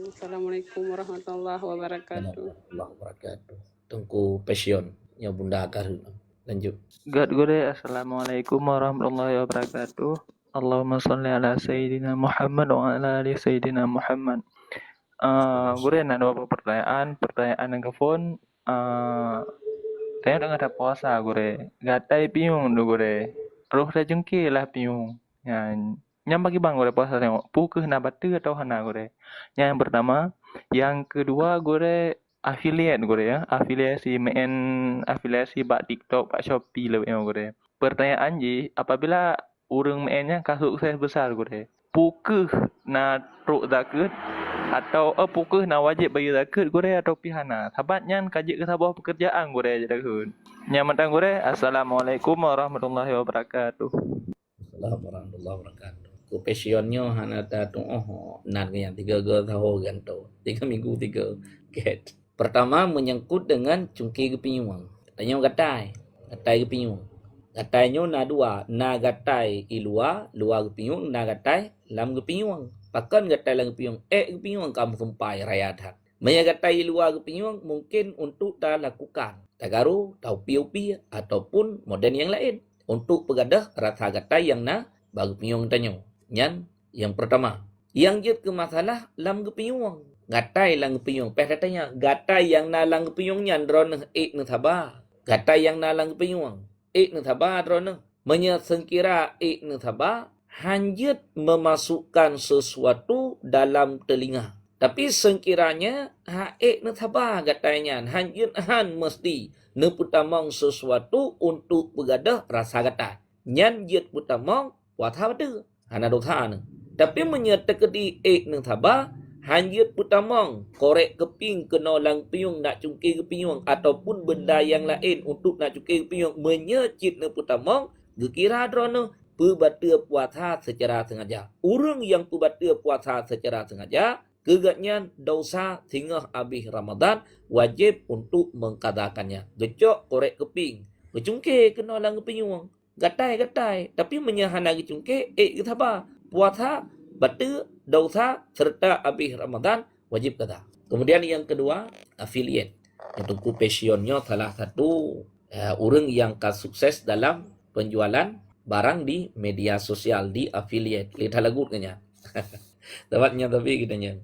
Assalamualaikum warahmatullahi wabarakatuh. Allah wabarakatuh. Tunggu passion nya bunda karun. Lanjut. God gore assalamualaikum warahmatullahi wabarakatuh. Allahumma salli ala sayyidina Muhammad wa ala ali sayyidina Muhammad. Gore nak ada beberapa pertanyaan yang kafon. Tanya dengan ada puasa gore. Gatai piung do gore. Roh dah jengki lah piung. Yang bagi bang gore puasa tengok. Pukeh na batu atau hana gore. Yang pertama, yang kedua gore affiliate gore ya. Afiliasi main afiliasi bak TikTok, bak Shopee lebih gore. Pertanyaan je, apabila orang mainnya kasus sukses besar gore. Pukeh na truk zakat atau pukeh na wajib bayar zakat gore atau pihana. Sahabatnya kajik ke sebuah pekerjaan gore aja dakun. Nyamatan gore assalamualaikum warahmatullahi wabarakatuh. Assalamualaikum warahmatullahi wabarakatuh. Ku passionnya hana ta tu nan yang 3 go tahu ganto. 3 minggu 3 get. Pertama menyangkut dengan cungki kepinyuang. Tanya gatai kepinyuang. Gatainya na dua, na gatai ilua, luar kepinyuang, na gatai lam kepinyuang. Pakan gatai lam kepinyuang, kepinyuang kamu sampai raya dah. Maya gatai luar kepinyuang mungkin untuk dah lakukan. Tagaru, tau piu-pi ataupun modern yang lain. Untuk pegadah rasa gatai yang na bagi kepinyuang tanya. Yang pertama. Yang jid ke masalah lam kepinyuang. gatai lang piyong. Peh datanya gatai yang nalang piyongnya drone ek ne thaba. Gatai yang nalang piyong ek ne thaba drone. Menyesengkira ek ne thaba hanjut memasukkan sesuatu dalam telinga. Tapi sengkiranya ek ne thaba gatainya hanjut han mesti ne putamong sesuatu untuk begadah rasa gatai. Nyan jet putamong watha batu. Hana dotha ne. Tapi menyetekedi ek ne thaba hanjut putamong korek keping kena lang piung nak cungkir kepiung ataupun benda yang lain untuk nak cungkir kepiung menyecit ne putamong gekira drone pebata puasa secara sengaja. Orang yang pebata puasa secara sengaja kegatnya dosa hingga habis Ramadan wajib untuk mengqadakannya. Gecok korek keping, gecungkir kena lang piung, gatai tapi menyahana gecungkir thaba puasa batu dosa serta habis Ramadan wajib qada. Kemudian yang kedua, affiliate. Itu passionnya salah satu orang yang sukses dalam penjualan barang di media sosial di affiliate. Lihat lagu kanya. Tepatnya tapi kitanya.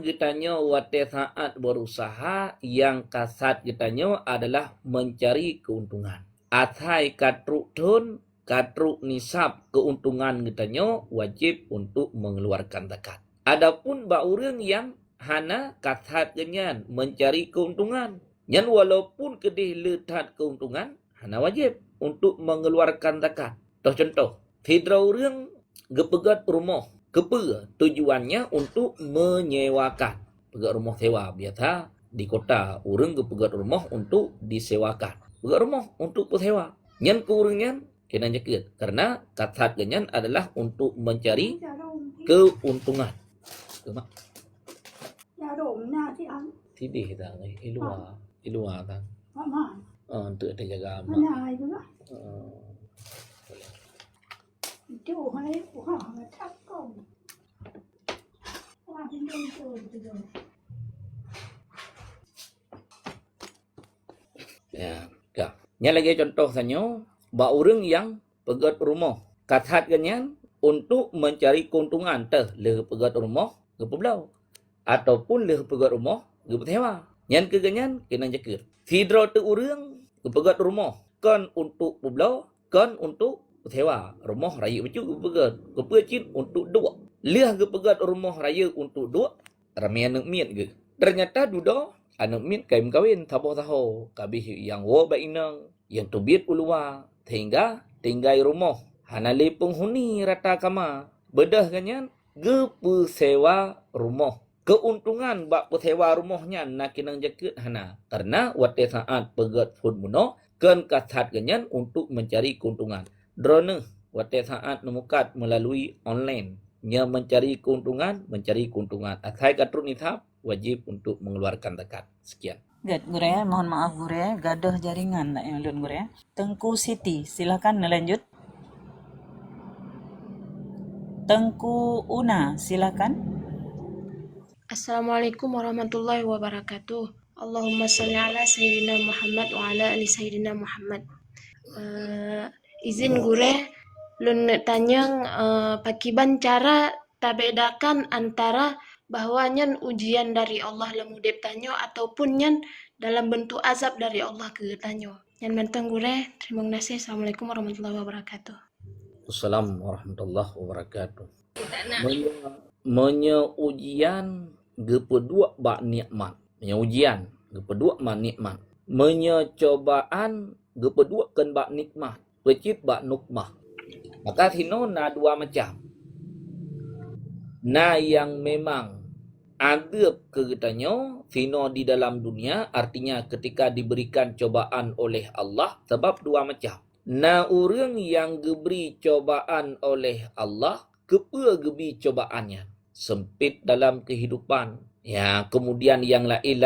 Kitanya wate saat berusaha yang kasat kitanya adalah mencari keuntungan. Athai katruk tun katruk nisab keuntungan kitanya wajib untuk mengeluarkan zakat. Adapun orang yang hana kasat kenyan mencari keuntungan, nyan walaupun kedih letat keuntungan, hana wajib untuk mengeluarkan zakat. Contoh, fidra orang gepegat rumah, kepe tujuannya untuk menyewakan. Pegat rumah sewa biasa di kota, orang gepegat rumah untuk disewakan. Pegat rumah untuk bersewa. Nyan kurangnya kena jaga karena kasat kenyan adalah untuk mencari keuntungan. Mak. Tidih tang iluar tang. Untuk ada jaga amak. Ya, nya lagi contoh sanyo, orang yang pegat rumah, kasat kenyan untuk mencari keuntungan le pegat rumah ke pulau ataupun le pegat rumah ke bersewa. Nyan keganyan kena jaga. Fidra tu orang ke pegat rumah kan untuk pulau, kan untuk bersewa. Rumah raya becu ke pegat, ke pecin untuk dua. Leh ke pegat rumah raya untuk dua, ramai anak miat ke. Ternyata duda anak miat kaim kawin taho kabih yang wo bainang yang tubit ulua sehingga tinggal rumah hanale penghuni rata kama bedah ganyan gepe sewa rumah. Keuntungan bak sewa rumahnya nak kinang jaket hana karena wate saat pegat fun muno kan kasat ganyan untuk mencari keuntungan. Drone wate saat nemukat melalui online nya mencari keuntungan. Asai katrun nithab wajib untuk mengeluarkan zakat. Sekian. Gad, Gure, mohon maaf Gure, gadah jaringan nak yang ulun Gure. Tengku Siti, silakan lanjut. Tengku Una, silakan. Assalamualaikum warahmatullahi wabarakatuh. Allahumma salli ala Sayyidina Muhammad wa ala ali Sayyidina Muhammad. Izin Gure, lun tanyang pakiban cara tabedakan antara bahwa nyan ujian dari Allah lemudep tanyo ataupun nyan dalam bentuk azab dari Allah ke tanyo. Nyan mentang Gure, terima kasih. Assalamualaikum warahmatullahi wabarakatuh. Assalamualaikum warahmatullahi wabarakatuh. Ujian gepedua bak nikmat. Ujian gepedua bak nikmat. Cobaan gepedua kan bak nikmat. Pecit bak nukmah. Maka sino na dua macam. Na yang memang ada kegiatannya sino di dalam dunia, artinya ketika diberikan cobaan oleh Allah, sebab dua macam. Na orang yang diberi cobaan oleh Allah, kepa gebi cobaannya sempit dalam kehidupan. Ya, kemudian yang lain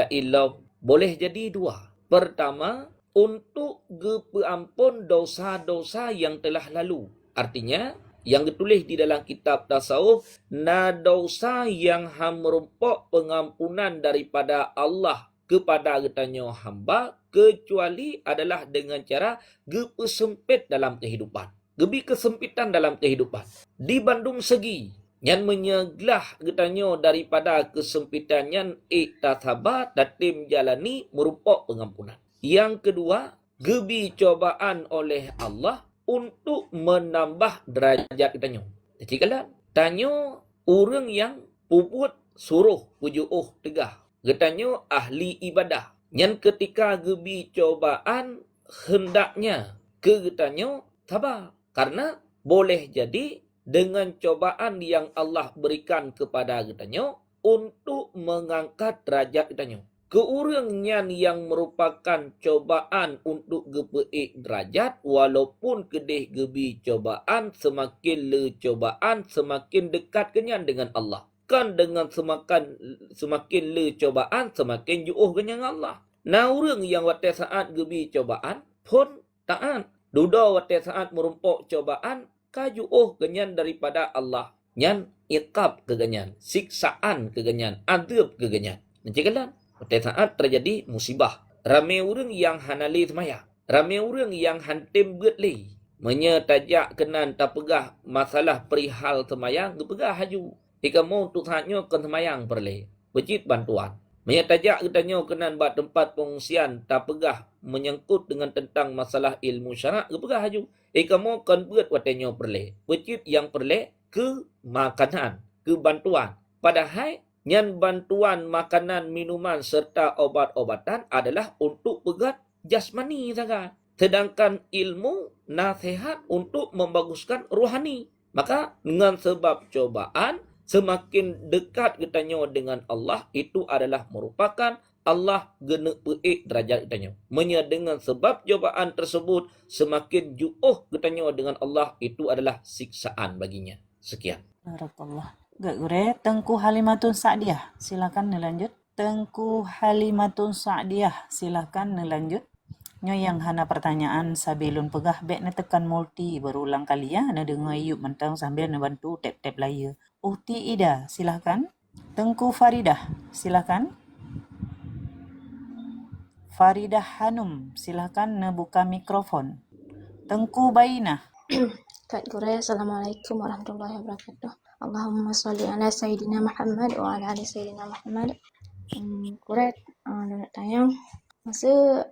boleh jadi dua. Pertama, untuk gepeampun dosa-dosa yang telah lalu. Artinya, yang ditulis di dalam kitab tasawuf, na dosa yang merupakan pengampunan daripada Allah kepada getanya hamba, kecuali adalah dengan cara gepesempit dalam kehidupan. Gebi kesempitan dalam kehidupan. Di bandung segi, Yang menyeglah getanyo daripada kesempitannya iktasaba datim jalani merupakan pengampunan. Yang kedua, gebi cobaan oleh Allah untuk menambah derajat getanyo. Jadi kalau tanyo orang yang puput suruh pujuh tegah. Getanyo ahli ibadah. Yang ketika gebi cobaan hendaknya ke getanyo sabar. Karena boleh jadi dengan cobaan yang Allah berikan kepada getanyo untuk mengangkat derajat getanyo. Keurangan yang merupakan cobaan untuk gepeik derajat, walaupun kedih gebi cobaan, semakin le cobaan, semakin dekat kenyan dengan Allah. Kan dengan semakin le cobaan, semakin juuh kenyan Allah. Nah, orang yang waktu saat gebi cobaan pun taat. Duda waktu saat merumpuk cobaan, kajuuh kenyan daripada Allah. Nyan iqab kegenyan, siksaan kegenyan, adab kegenyan. Mencegah pada saat terjadi musibah. Ramai orang yang hanali semaya. Ramai orang yang hantim betli. Menyetajak kenan tak pegah masalah perihal semayang, gepegah haju. Jika mau untuk saatnya ke semayang perle. Becit bantuan. Menyetajak ketanyo kenan buat tempat pengungsian tak pegah menyangkut dengan tentang masalah ilmu syarak, gepegah haju. Jika mau kan buat watanyo perle. Becit yang perle ke makanan, ke bantuan. Padahal yang bantuan makanan, minuman serta obat-obatan adalah untuk pegat jasmani saja. Sedangkan ilmu nasihat untuk membaguskan rohani. Maka dengan sebab cobaan, semakin dekat getanyo dengan Allah, itu adalah merupakan Allah gena peik derajat getanyo. Menya dengan sebab cobaan tersebut, semakin juuh getanyo dengan Allah, itu adalah siksaan baginya. Sekian. Barakallah. Gak gure, Tengku Halimatun Sa'diyah, silakan nelanjut. Tengku Halimatun Sa'diyah, silakan nelanjut. Nyo yang hana pertanyaan sabilun pegah bek ne tekan multi berulang kali ya, ne dengar Ayub mentang sambil ne bantu tap-tap layar. Uhti Ida, silakan. Tengku Faridah, silakan. Faridah Hanum, silakan ne buka mikrofon. Tengku Bainah. Kak Gure, Assalamualaikum warahmatullahi wabarakatuh. Allahumma salli ala Sayyidina Muhammad wa ala ali Sayyidina Muhammad. Gure, nak tanya, masa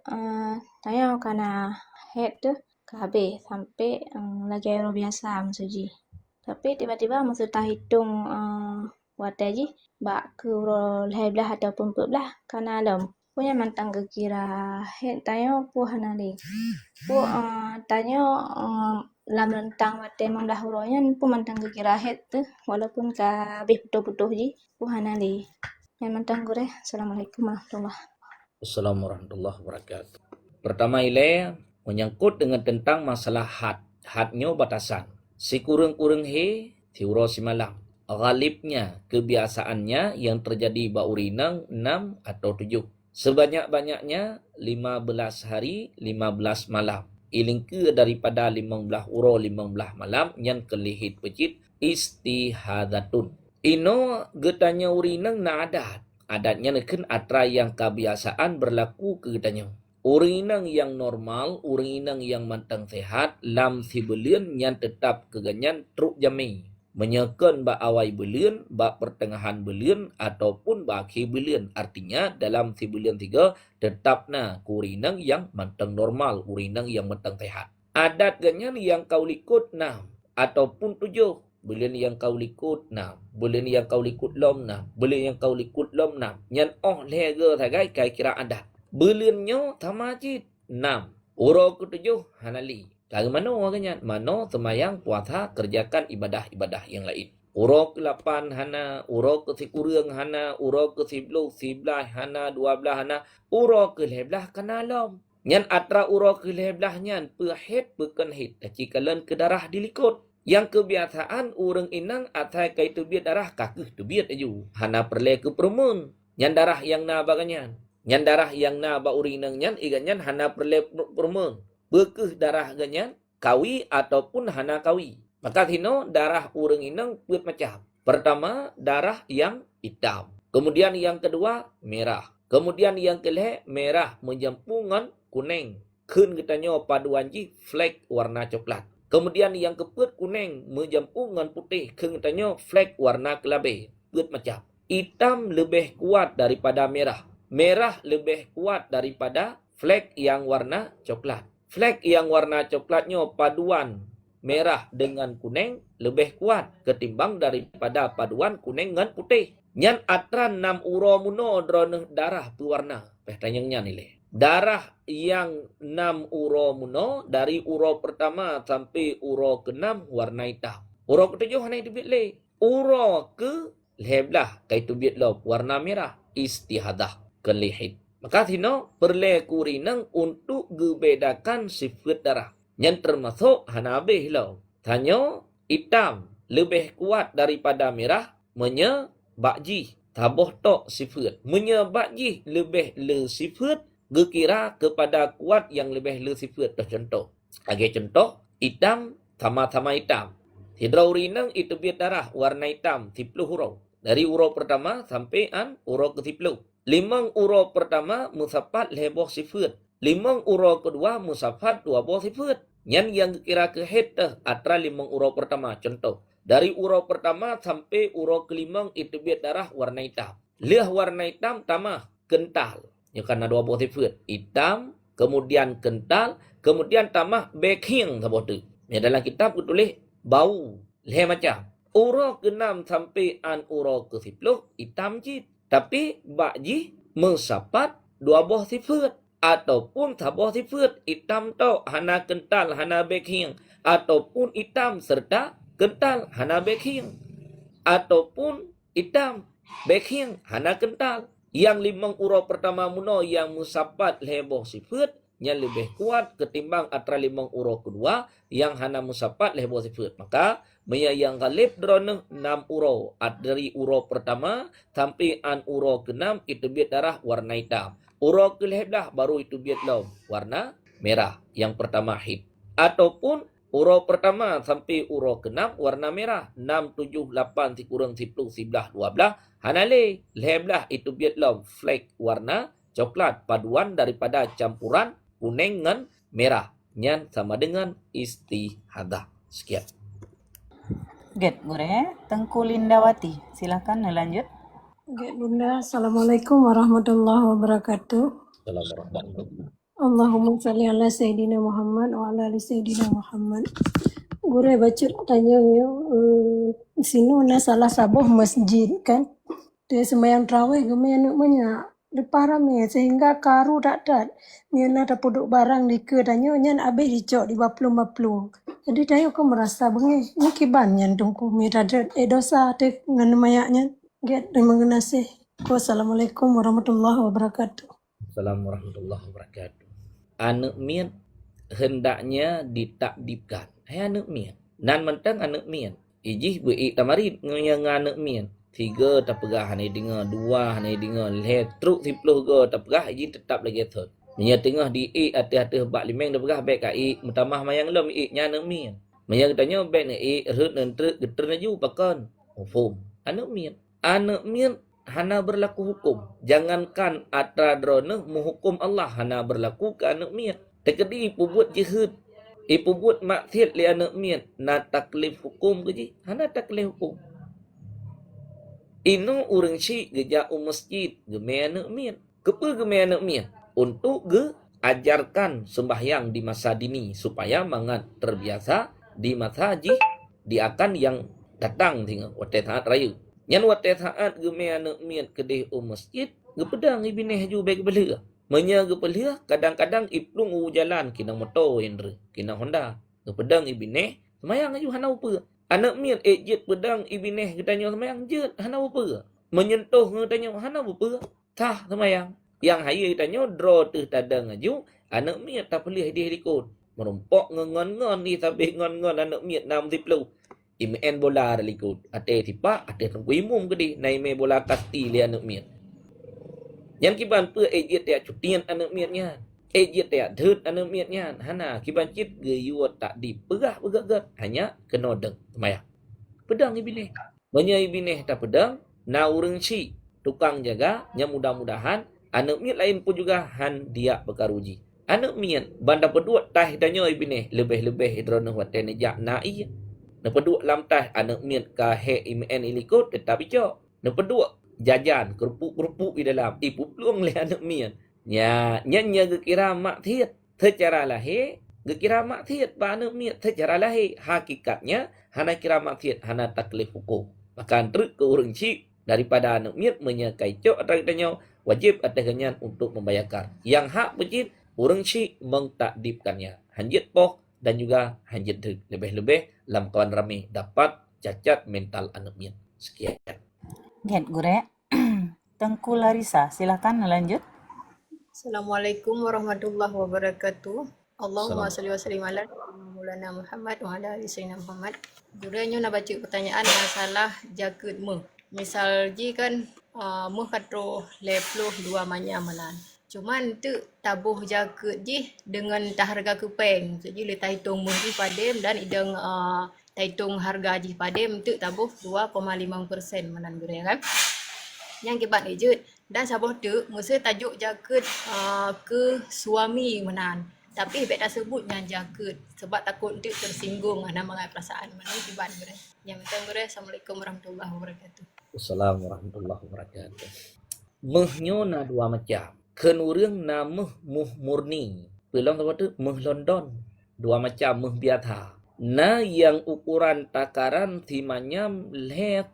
tanya kerana head tu habis sampai lagi aero biasa masuji. Tapi tiba-tiba masa tak hitung wadah je, bak ke leher belah ataupun perut belah kerana alam. Punya mantang kira head tanya pu hanali. Pu tanya lam rentang wadah membelah huronya pu mantang kira head tu walaupun ka habis putuh-putuh je pu hanali. Yang mantang gure. Assalamualaikum warahmatullahi wabarakatuh. Assalamualaikum warahmatullahi wabarakatuh. Pertama ile menyangkut dengan tentang masalah had. Hadnya batasan. Si kurang-kurang he, si uro si malam. Ghalibnya, kebiasaannya yang terjadi baurinang 6 atau 7. Sebanyak-banyaknya 15 hari, 15 malam. Ilingke daripada 15 uro, 15 malam yang kelihit pecit istihadatun. Ino getanya urinang na adat. Adatnya neken atra yang kebiasaan berlaku ke getanya. Urinang yang normal, urinang yang mantang sehat, lam si belian yang tetap keganyan truk jami. Menyekan ba awai belian, ba pertengahan belian, ataupun ba akhir belian. Artinya dalam si belian 3, tetapna urinang yang mantang normal, urinang yang mantang sehat. Adat ganyan yang kau likut 6, ataupun 7. Belian yang kau likut 6, belian yang kau likut lom 6, belian yang kau likut lom 6. Yang lega sagai kai kira adat. Beliannya sama cit 6. Uro ke-7 hanali. Kali mana orangnya? Mana semayang, puasa, kerjakan ibadah-ibadah yang lain. Uro ke-8 hana, uro ke-10 hana, uro ke-10, 11 hana, 12 hana, uro ke-11 kana lom. Yang atra uro ke-11 perhit bukan hit. Cikalan ke darah dilikut. Yang kebiasaan orang inang atai kai tu biat darah kakuh tu biat aju. Hana perle ke permun. Yang darah yang na baganyan. Yang darah yang na ba urinang nyan iganyan hana perle permun. Bekeh darah ganyan kawi ataupun hana kawi. Maka hino darah orang inang buat macam. Pertama darah yang hitam. Kemudian yang kedua merah. Kemudian yang kelih merah menjampungan kuning. Kun katanya paduan ji flek warna coklat. Kemudian yang keput kuning menjampu dengan putih. Katanya flag warna kelabe. Put macam. Hitam lebih kuat daripada merah. Merah lebih kuat daripada flag yang warna coklat. Flag yang warna coklatnya paduan merah dengan kuning lebih kuat ketimbang daripada paduan kuning dengan putih. Nyan atran 6 uro muno drone darah pewarna. Pertanyaannya nilai. Darah yang 6 uro muno dari uro pertama sampai uro ke-6 warna hitam. Uro ke-7 warna itu biat le. Uro ke-11 kaitu biat lo warna merah istihadah kelihit. Maka tino perle kurinang untuk gebedakan sifat darah. Yang termasuk hanabih lo. Tanyo hitam lebih kuat daripada merah menyebabji. Taboh tok sifat. Menyebabji lebih le sifat. Gekira kepada kuat yang lebih le sifat. Contoh. Sebagai contoh. Hitam sama-sama hitam. Hidra urinang itu biat darah warna hitam. 10 huruf. Dari urau pertama sampai urau ke-10. 5 urau pertama musafat leboh sifat. 5 urau kedua musafat 12 sifat. Yang kira ke head atra 5 urau pertama. Contoh. Dari urau pertama sampai urau ke-5 itu biat darah warna hitam. Liah warna hitam tamah kental. Ya karena 12 sifat. Hitam, kemudian kental, kemudian tamah baking sabot tu. Ya dalam kitab tulis bau. Leh macam. Urau ke-6 sampai urau ke-10 hitam cit. Tapi bakji mensapat 12 sifat. Ataupun 12 sifat. Hitam tok hana kental, hana baking. Ataupun hitam serta kental, hana baking. Ataupun hitam, baking, hana kental. Yang 5 urau pertama muno yang musapat leboh sifat. Yang lebih kuat ketimbang antara 5 urau kedua. Yang hana musapat leboh sifat. Maka yang galib drone 6 urau. Dari urau pertama sampai urau ke-6 itu biat darah warna hitam. Urau ke-11 baru itu biat lom warna merah. Yang pertama hit. Ataupun urau pertama sampai urau ke-6 warna merah. 6, 7, 8, kurang 10, 11, 12. Hanale, 11 itu biat lom flag warna coklat. Paduan daripada campuran kuning dengan merah. Nyan sama dengan istihadah. Sekian. Get Gure, Tengku Lindawati. Silakan lanjut. Get Bunda, Assalamualaikum warahmatullahi wabarakatuh. Assalamualaikum. Allahumma salli ala Sayyidina Muhammad wa ala ali Sayyidina Muhammad. Gure baca tanya sini na salah sabuh masjid kan. Dia sembahyang tarawih gemen banyak. Dipara me sehingga karu tak miana tak puduk barang di ke tanya nyan abe dicok di baplung. Jadi tanya aku merasa bengi ni kiban nyan tungku mi ada dosa te ngan mayaknya. Get terima kasih. Wassalamualaikum warahmatullahi wabarakatuh. Assalamualaikum warahmatullahi wabarakatuh. Anak mian hendaknya ditakdibkan. Hai anak mian. Nan mentang anak mian. Ijih beik tamarid ngayang anak mian. 3 tak pegah hanai dengar, 2 hanai dengar, truk 10 ke tak pegah, ijih tetap lagi third. Nya tengah di hati-hati bak limeng dah pegah baik ka mutamah mayang lem nya anak mian. Mayang tanya baik ne rut nan truk geter naju pakan. Fom. Anak mian. Anak mian hana berlaku hukum. Jangankan atra drone menghukum Allah hana berlaku ke anak mian. Tekedi ipu buat jihad. Ipu buat maksiat li anak mian. Na taklif hukum ke ji? Hana taklif hukum. Ino orang syik geja masjid geme anak mian. Kepa geme anak mian? Untuk ajarkan sembahyang di masa dini supaya mangat terbiasa di masa haji di akan yang datang tinggal waktu saat raya. Yang waktu saat geme anak mian kedih masjid gepedang ibineh ju baik belia. Menya gepelia kadang-kadang iplung jalan kina motor indra kina Honda. Gepedang ibineh sembahyang ju hana upa. Anak mian jet pedang ibineh katanya semayang jet hana apa. Menyentuh katanya hana apa. Tah semayang. Yang haya katanya draw tu tadang aju. Anak mian tak pelih dia dikon. Merompok ngon-ngon ni sampai ngon-ngon anak mian 60. Imen bola dalikut. Ate tipak, ate tengku imum ke di. Naime bola kasti li anak mian. Yang kiban pe jet dia cutian anak miannya. Ejit ya dhut anak miatnya hana kiban cit ge yuat tak di pegah begagat hanya kena deng semaya pedang ibineh banyak ibineh tak pedang na urang si tukang jaga nya mudah-mudahan anak miat lain pun juga han dia bekaruji Anak mian banda pedua tah danyo ibine lebih-lebih hidrono wate nejak nai. Na pedua lam tah anak mian ka he imen ilikot tetapi jo. Na pedua jajan kerupuk-kerupuk di dalam ipu pluang le anak mian. Nya kira mak thiệt. Secara lahir kira mak thiệt ba anak mian secara lahir hakikatnya hana kira mak thiệt hana taklif hukum. Maka truk ke urang cik daripada anak mian menyakai cok atau danyo wajib atas ganyan untuk membayarkan. Yang hak wajib orang Syik mengtakdibkannya. Hanjit poh dan juga hanjit deg. Lebih-lebih dalam kawan ramai dapat cacat mental anak mian. Sekian. Get Gure. Tengku Larissa, silakan lanjut. Assalamualaikum warahmatullahi wabarakatuh. Allahumma Assalamualaikum. salli wa sallim ala Maulana Muhammad wa ala ali sayyidina Muhammad. Juranya nak baca pertanyaan masalah jaket meh. Misal ji kan meh katro leploh dua manya malan. Cuman tu tabuh jaket je dengan harga kepeng. Jadi letak hitung meh je padem dan idang hitung harga je padem tu tabuh 2,5% manan gure kan. Yang kibat ejut dan sabah tu mesti tajuk jaket ke suami manan. Tapi bet tak sebut yang jaket sebab takut tu tersinggung ana mangai perasaan manan kibat gure. Yang penting gure Assalamualaikum warahmatullahi wabarakatuh. Assalamualaikum warahmatullahi wabarakatuh. Mehnya na dua macam. Kenurang na meh murni. Belum tahu tu meh London. Dua macam meh biasa. Na yang ukuran takaran timanyam 0,0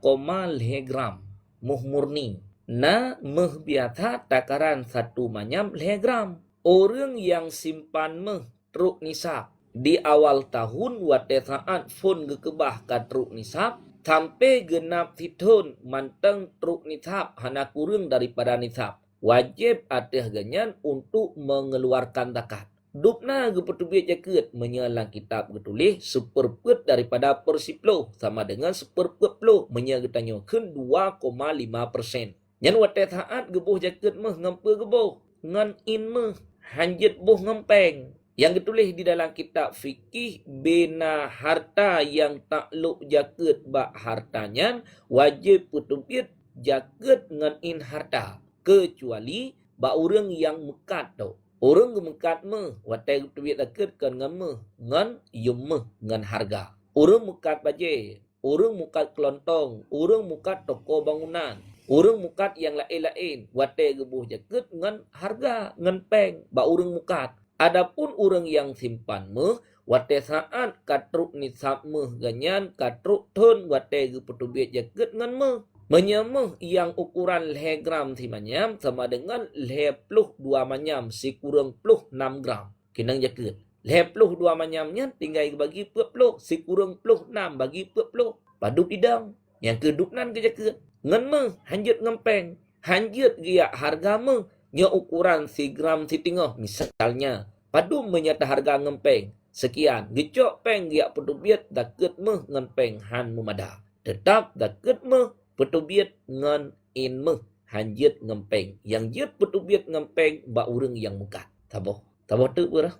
gram. Meh murni. Na meh biasa takaran 1 manyam 0 gram. Orang yang simpan meh truk nisab di awal tahun wate saat fun gekebah ka truk nisab sampai genap tahun manteng truk nisab hana kurang daripada nisab. Wajib atas ganyan untuk mengeluarkan zakat. Dupna gepetubiat jaket menyelang kitab getulis seperput daripada persiploh sama dengan seperput ploh menyegetanyokan 2,5%. Yang wate saat gebuh jaket meh ngempe gebuh ngan in meh hanjit buh ngempeng. Yang getulis di dalam kitab fikih bina harta yang takluk jaket bak hartanya wajib petubiat jaket ngan in harta. Kecuali ba orang yang mekat tu. Orang mekat meh watai duit zakat kan ngan meh ngan yum meh ngan harga. Orang mekat baje, orang mekat kelontong, orang mekat toko bangunan, orang mekat yang lain-lain watai gebuh zakat ngan harga ngan peng ba orang mekat. Adapun orang yang simpan meh watai saat katruk nisab meh ganyan katruk ton watai gebuh duit zakat ngan meh. Menyemeh yang ukuran 0 gram timanyam sama dengan 22 manyam si kurang 6 gram. Kinang jaket. 22 manyamnya tinggal bagi 40 si kurang 6 bagi 40. Padu pidang. Yang kedupnan ke jaket. Ngan meh hanjut ngempeng. Hanjut dia harga meh nya ukuran si gram si tengah misalnya. Padu menyata harga ngempeng. Sekian. Gecok peng dia pedubiat daket meh ngempeng han memada. Tetap daket meh petubiat ngan in meh hanjit ngempeng. Yang jut petubiat ngempeng ba urang yang mekat. Taboh tu berah.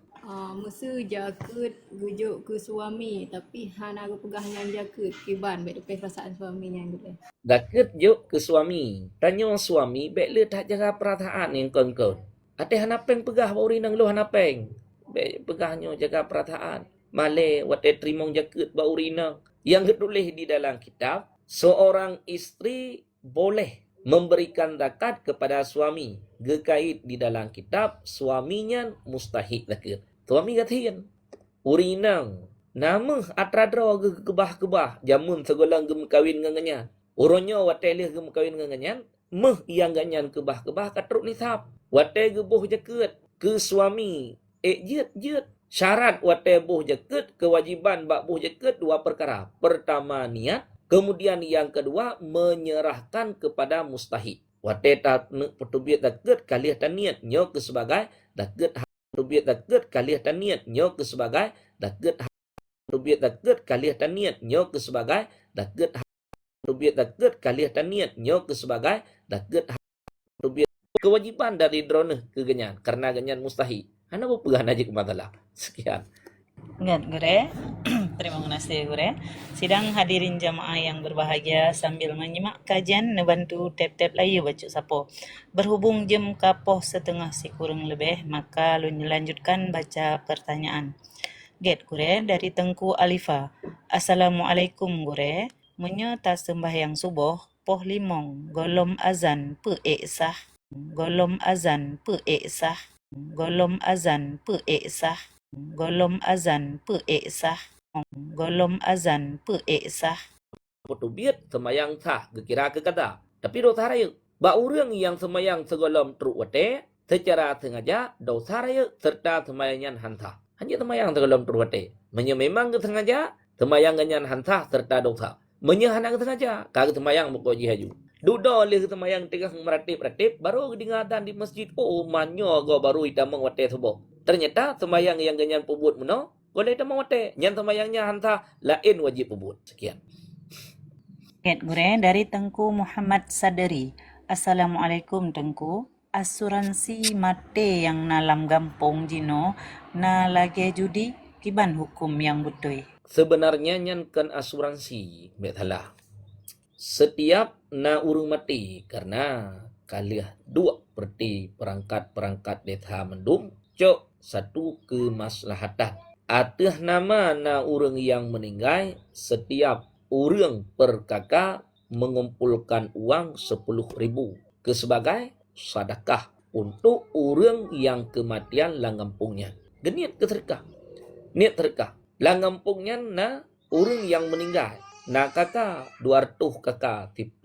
Masa jaket gujuk ke suami tapi hana aku pegah dengan jaket kiban baik depan perasaan suaminya gitu. Daket juk ke suami. Tanya suami baik le tak jaga perasaan yang kon-kon. Ate hana peng pegah ba urang nang lu hana peng. Baik pegahnya jaga perasaan. Male wate trimong jaket ba urang. Yang ditulis di dalam kitab seorang istri boleh memberikan zakat kepada suami. Gekait di dalam kitab suaminya mustahik zakat. Suami katian. Urinang. Nama atradra kebah-kebah. Jamun segolang gem kawin nganganyan. Orangnya watelih gem kawin nganganyan. Meh yang ganyan kebah-kebah katruk nisab. Watel gebuh jaket ke suami. Jut. Syarat watel buh jaket. Kewajiban bak buh jaket dua perkara. Pertama niat. Kemudian yang kedua, menyerahkan kepada mustahik. Wate tak petubiat zakat kalih taniat nyo ke sebagai zakat petubiat zakat kalih taniat nyo ke sebagai zakat petubiat zakat kalih taniat nyo ke sebagai zakat petubiat zakat kalih taniat nyo ke sebagai zakat petubiat kewajiban dari drone ke ganyan karena ganyan mustahik. Ana berpegang aja ke masalah. Sekian. Ngat gure. Terima kasih Gure. Sidang hadirin jamaah yang berbahagia, sambil menyimak kajian nebantu tap-tap layu baca sapo. Berhubung jam kapoh setengah si kurang lebih, maka lu lanjutkan baca pertanyaan. Get Gure dari Tengku Alifa. Assalamualaikum Gure. Menyo ta sembahyang subuh poh limong golom azan pe sah. Golom azan pe sah. Golom azan pe sah. Golom azan pe sah. Golom azan pe sah. Putu biat semayang sah kira ke kata. Tapi dosa raya. Ba orang yang semayang segolom truk wate secara sengaja dosa raya serta semayangnya hantah. Hanya semayang segolom truk wate. Memang sengaja semayangnya hantah serta dosa. Hana sengaja kagak semayang mukoji haju. Duda oleh semayang tengah meratip-ratip baru kedingatan di masjid. Oh manyo go baru itamang wate subuh. Ternyata semayang yang ganyan pubut meno boleh itamang wate. Yang semayangnya hantah lain wajib pubut. Sekian. Get Gure dari Tengku Muhammad Sadari. Assalamualaikum Tengku. Asuransi mate yang nalam gampong jino na lagi judi kiban hukum yang betul. Sebenarnya nyankan asuransi bethalah. Setiap na urung mati karena kaliah dua seperti perangkat-perangkat detha mendum cok satu kemaslahatan. Atah nama na urang yang meninggal setiap urang per kakak mengumpulkan uang 10.000 ke sebagai sedekah untuk urang yang kematian langampungnya. Geniat ke sedekah. Niat sedekah. Langampungnya na urang yang meninggal. Na kakak 200 kakak 10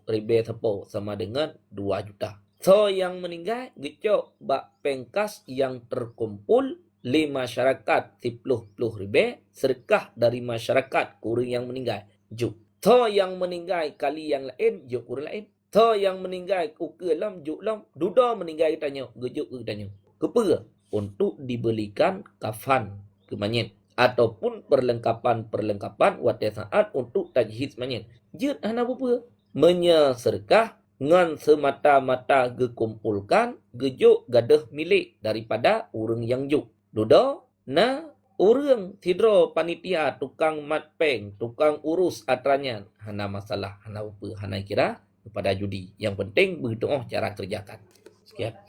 ribu tepo sama dengan 2 juta. So yang meninggal gecok bak pengkas yang terkumpul li masyarakat 10 ribu sedekah dari masyarakat kurang yang meninggal. Juk. So yang meninggal kali yang lain juk kurang lain. So yang meninggal uke lam juk lam duda meninggal tanya gejuk tanya. Kepa untuk dibelikan kafan kemanyen ataupun perlengkapan wate saat untuk tajhid manyen. Jut hana bupa menyeserkah ngan semata-mata gekumpulkan gejuk gadah milik daripada urang yang juk. Duda na urang tidro panitia tukang matpeng, tukang urus atranya hana masalah, hana bupa, hana kira kepada judi. Yang penting begitu cara kerjakan. Sekian.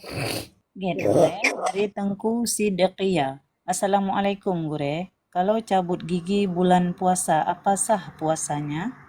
Get Gure dari Tengku Sidqiyah. Assalamualaikum Gure. Kalau cabut gigi bulan puasa, apa sah puasanya?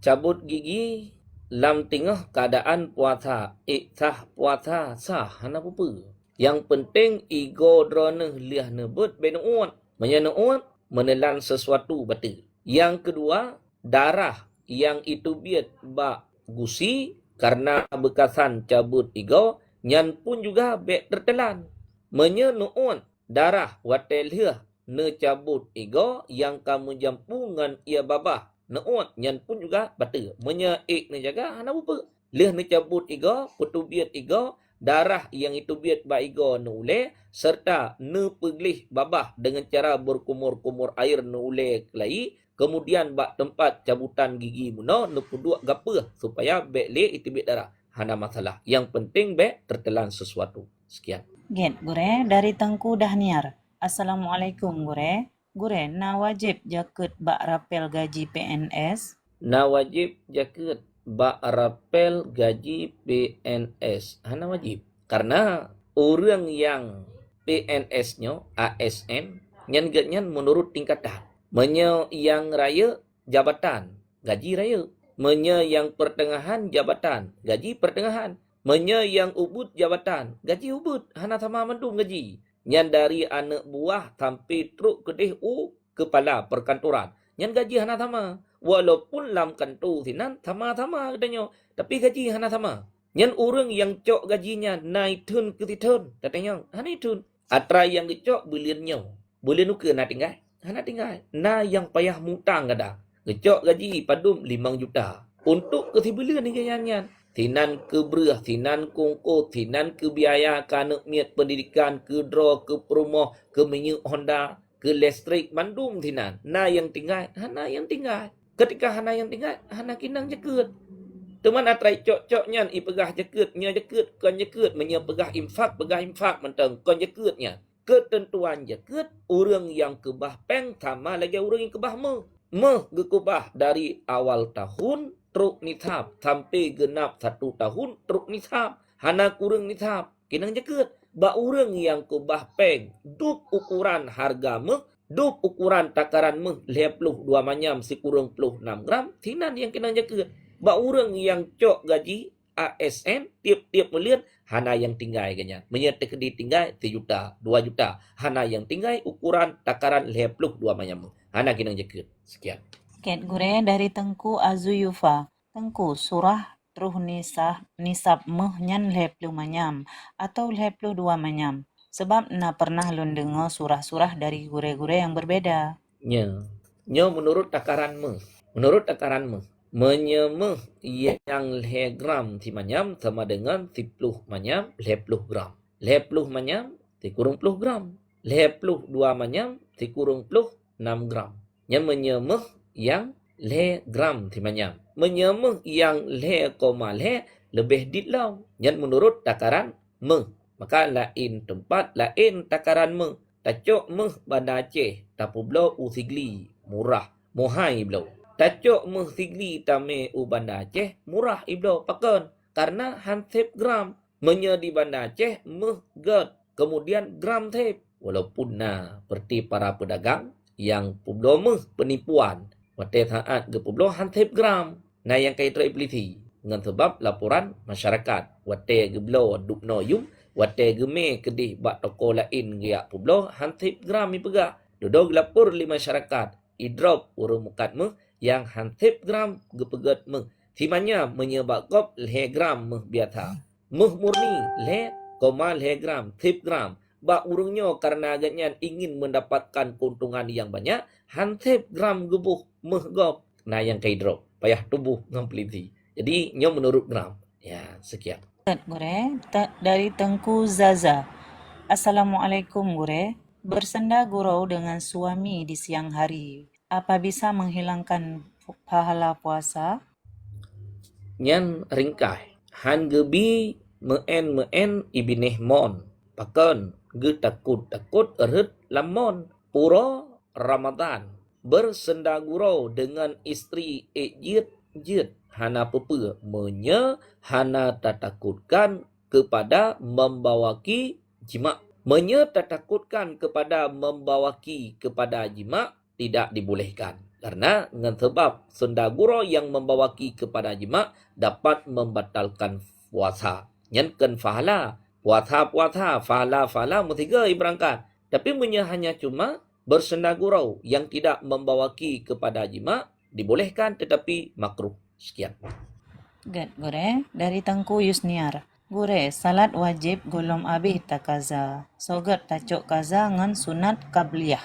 Cabut gigi lam tengah keadaan puasa, sah puasa sah hana apa. Yang penting ego drone liah nebut benuat, menyenuat menelan sesuatu betul. Yang kedua, darah yang itu biat bak gusi karena bekasan cabut ego, nyan pun juga bek tertelan. Menyenuat darah watel liah ne cabut ego yang kamu jampungan ia babah neot nyan pun juga betul menyeik ne jaga hana bupa leh ne cabut ego putu biat ego darah yang itu biat ba ego ne ule serta ne peglih babah dengan cara berkumur-kumur air ne ule kelai kemudian bak tempat cabutan gigi muno ne puduk gapa supaya bek le itu biat darah hana masalah yang penting bek tertelan sesuatu. Sekian. Get Gure dari Tengku Dahniar. Assalamualaikum Gure. Gure, na wajib jakut bak rapel gaji PNS? Na wajib jakut bak rapel gaji PNS. Hana wajib. Karena orang yang PNS-nya, ASN, nyan menurut tingkatan. Menye yang raya, jabatan, gaji raya. Menye yang pertengahan, jabatan, gaji pertengahan. Menye yang ubud, jabatan, gaji ubud. Hana sama mendung gaji. Nyan dari anak buah sampai truk kedih kepala perkantoran. Nyan gaji hana sama. Walaupun lam kantor sinan sama-sama katanya. Tapi gaji hana sama. Nyan orang yang cok gajinya naik turn ke turn. Katanya hana turn. Atra yang gecok buliannya. Bulian nuka na tinggal. Hana tinggal. Na yang payah mutang kada. Gecok gaji padum 5 juta. Untuk kesibulan ni ganyan. Tinan ke berah, tinan kongko, tinan ke biaya kanak miat pendidikan, ke draw, ke promo, ke minyak Honda, ke listrik, mandum tinan. Na yang tinggal, hana yang tinggal. Ketika hana yang tinggal, hana kinang jakut. Teman atrai cok-coknya, i pegah jakut, nya jakut, kon jakut, menya pegah infak mentang, kon jakutnya. ketentuan jaket orang yang kebah peng sama lagi orang yang kebah meh gekubah dari awal tahun truk nithab sampai genap 1 tahun truk nithab hana kurang nithab kinang jaket ba orang yang kubah peng dup ukuran harga meh dup ukuran takaran meh 52 manyam si kurang 6 gram tinan yang kinang jaket ba orang yang cok gaji ASN tiap-tiap melihat hana yang tinggal kanya menyetek di tinggal 1 juta 2 juta hana yang tinggal ukuran takaran 52 manyam hana kinang jaket sekian. Ket gure dari Tengku Azuyufa. Tengku surah truh nisab meh nyan 50 manyam atau 52 manyam. Sebab na pernah lun dengar surah-surah dari gure-gure yang berbeda. Nya menurut takaran meh. Menyemeh yang gram ti manyam sama dengan 10 manyam 50 gram. 50 manyam ti kurung 10 gram. 52 manyam ti kurung 6 gram. Nya menyemeh yang gram ti manyam. Menyemeh yang lebih ditlau. Nya menurut takaran meh. Maka lain tempat, lain takaran meh. Tacok meh Banda Aceh, tapu blau usigli, murah, mohai blau. Tacok meh sigli tame u Banda Aceh, murah iblau pakan. Karena hansip gram. Menya di Banda Aceh, meh ged. Kemudian gram tep. Walaupun seperti para pedagang yang publo meh penipuan. Wate saat ke publo hansip gram. Yang kait repliti. Dengan sebab laporan masyarakat. Wate ke blau dupno yum. Wate geme kedih bak toko lain giak publo hansip gram ipegak. Dodog lapor li masyarakat. Idrop urung mukat meh yang hansip gram gepegat meh. Simanya menyebabkan gram meh biasa. Meh murni gram, 10 gram. Bak urungnya karena agaknya ingin mendapatkan keuntungan yang banyak. Hansip gram gebuh meh gop. Yang kay drop. Payah tubuh ngampeliti. Jadi nyo menurut gram. Ya, sekian. Gure dari Tengku Zaza. Assalamualaikum gure. Bersenda gurau dengan suami di siang hari. Apa bisa menghilangkan pahala puasa? Nyan ringkai. Han gebi meen ibineh mon. Pakan ge takut erut lamon. Puro Ramadan. Bersenda gurau dengan istri jit. Hana pepe menya hana tak takutkan kepada membawaki jima. Menya tak takutkan kepada membawaki kepada jima tidak dibolehkan. Karena dengan sebab senda gurau yang membawaki kepada jima dapat membatalkan puasa. Nyankan fahala. Puasa, fahala mutiga berangkat. Tapi hanya cuma bersenda gurau yang tidak membawaki kepada jima dibolehkan tetapi makruh. Sekian. Gure dari Tengku Yusniar. Gure salat wajib golom abih tak kaza. Sogat tacok kaza ngan sunat qabliyah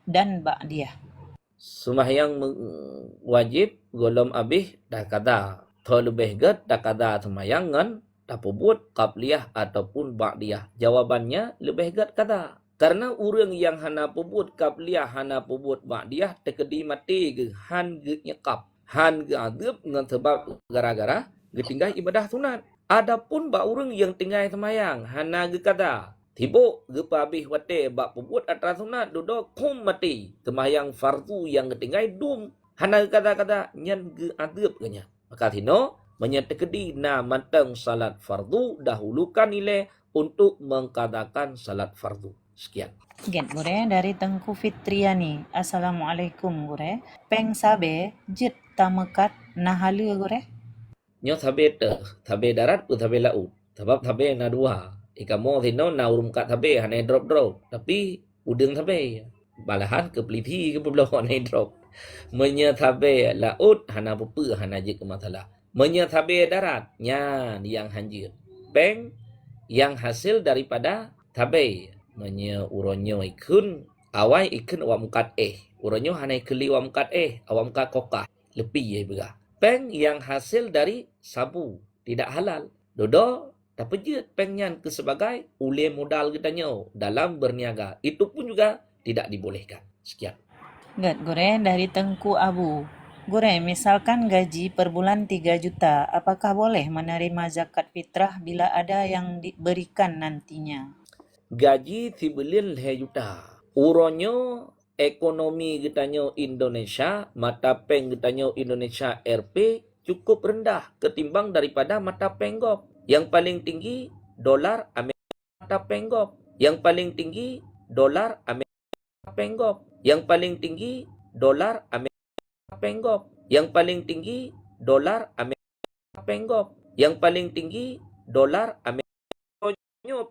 dan ba'diyah. Sembahyang wajib golom abih tak kaza. Tho lebih ged tak kaza sembahyang ngan tapubut qabliyah ataupun ba'diyah. Jawabannya lebih ged kaza. Karena orang yang hana pubut qabliyah hana pubut ba'diyah tekedi mati ke han ge nyekap. Han ge adab dengan sebab gara-gara ge tinggal ibadah sunat. Adapun ba urang yang tinggal semayang hana ge kada. Tibo ge pabih wate ba pubut atra sunat duduk kum mati. Semayang fardu yang ge tinggal dum. Hana ge kada-kada nyan ge adab ganya. Maka tino menyetekedi mantang salat fardu dahulukan nilai untuk mengkadakan salat fardu. Sekian. Gure dari Tengku Fitriani. Assalamualaikum gure. Peng sabe jit tamekat nahalu gure. Nyo tabe darat u tabe laut. Sebab tabe na dua. Ikamo tino na urum kat tabe hane drop. Tapi udeng tabe. Balahan ke peliti ke belah hane drop. Menya tabe laut hana pepe hana je ke masalah. Menya tabe darat nya yang hanjir. Peng yang hasil daripada tabe. Menya uronyo ikun awai ikun awak mukat uronyo hana ikeli awak mukat awak mukat kokah lebih bega. Peng yang hasil dari sabu tidak halal. Dodo tak pejut pengnya ke sebagai ule modal kitanya dalam berniaga. Itu pun juga tidak dibolehkan. Sekian. Gure dari Tengku Abu. Gure misalkan gaji per bulan 3 juta, apakah boleh menerima zakat fitrah bila ada yang diberikan nantinya? gaji tibelin leh juta. Uronyo ekonomi getanyo Indonesia, mata peng getanyo Indonesia RP cukup rendah ketimbang daripada mata peng GOP. Yang paling tinggi dolar Amerika mata peng GOP. Yang paling tinggi dolar Amerika peng GOP. Yang paling tinggi dolar Amerika peng GOP. Yang paling tinggi dolar Amerika peng GOP. Yang paling tinggi dolar Amerika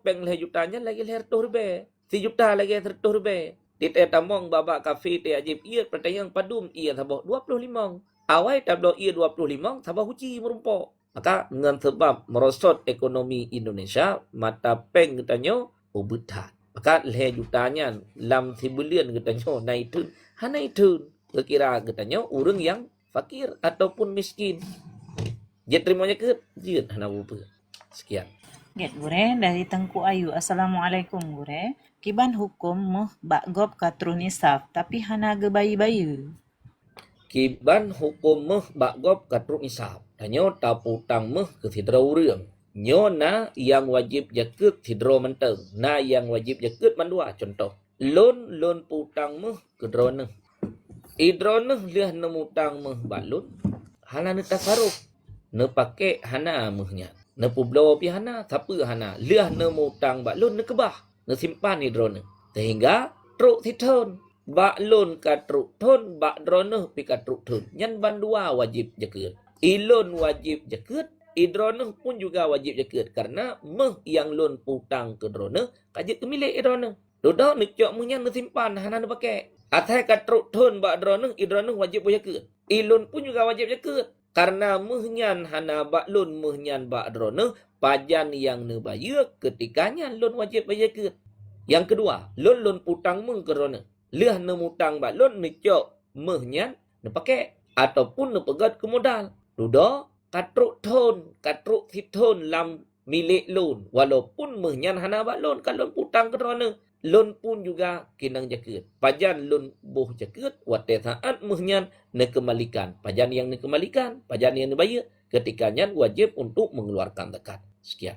peng leh jutanya lagi leh turbe. Si juta lagi turbe. Tite tamong babak kafe te ajib ia pertanyaan padum ia sabah 25. Awai tablo ia 25 sabah huci merumpok. Maka dengan sebab merosot ekonomi Indonesia, mata peng getanyo ubuthat. Maka leh jutanya lam sibulian getanyo naitun. Hanaitun kira getanyo urang yang fakir ataupun miskin. Dia terimanya ke dia hana apa. Sekian. Get gure dari Tengku Ayu. Assalamualaikum gure. Kiban hukum meh bak gop katru nisab tapi hana ge bayi-bayi. Kiban hukum meh bak gop katru nisab. Tanyo taputang meh ke sidra urang. Nyo na yang wajib jakut sidra menteng. Na yang wajib jakut mandua contoh. Lon putang meh ke drone. Idrone liah nemutang meh balun. Hana ne tasaruf. Ne pake hana mehnya. Ne publo pi hana, siapa hana. Liah nemutang balun ne kebah. Simpan ni drone. Sehingga truk thithon. Bak lon ka truk thon, bak drone pi ka truk thon. Nyan bandua wajib jakut. Ilon wajib jakut. Drone pun juga wajib jakut. Karena meh yang lon putang ke drone, kajik ke milik drone. Dodo ni cok meh nyan simpan, hana ne pakai. Atai ka truk thon bak drone wajib jakut. Ilon pun juga wajib jakut. Karena meh hana bak lon meh bak drone, pajan yang ne bayar ketikanya lon wajib bayar ke. Yang kedua, lon putang meng kerana liah ne mutang bak lon ne cok meh ne pakai ataupun ne pegat ke modal. Dudo katruk thithon lam milik lon walaupun meh hana bak lon kalau putang kerana lon pun juga kinang jakut. Pajan lon boh jakut wate saat meh ne kembalikan. Pajan yang ne kembalikan, pajan yang ne bayar ketikanya wajib untuk mengeluarkan zakat. Sekian.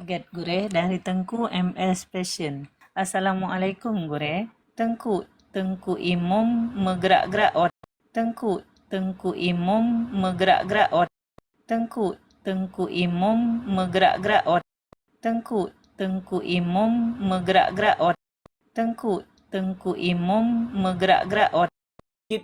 Get gure dari Tengku MS Passion. Assalamualaikum gure. Tengku imam megerak-gerak ot. Tengku imam megerak-gerak ot. Tengku imam megerak-gerak ot. Tengku imam megerak-gerak ot. Tengku imam megerak-gerak ot.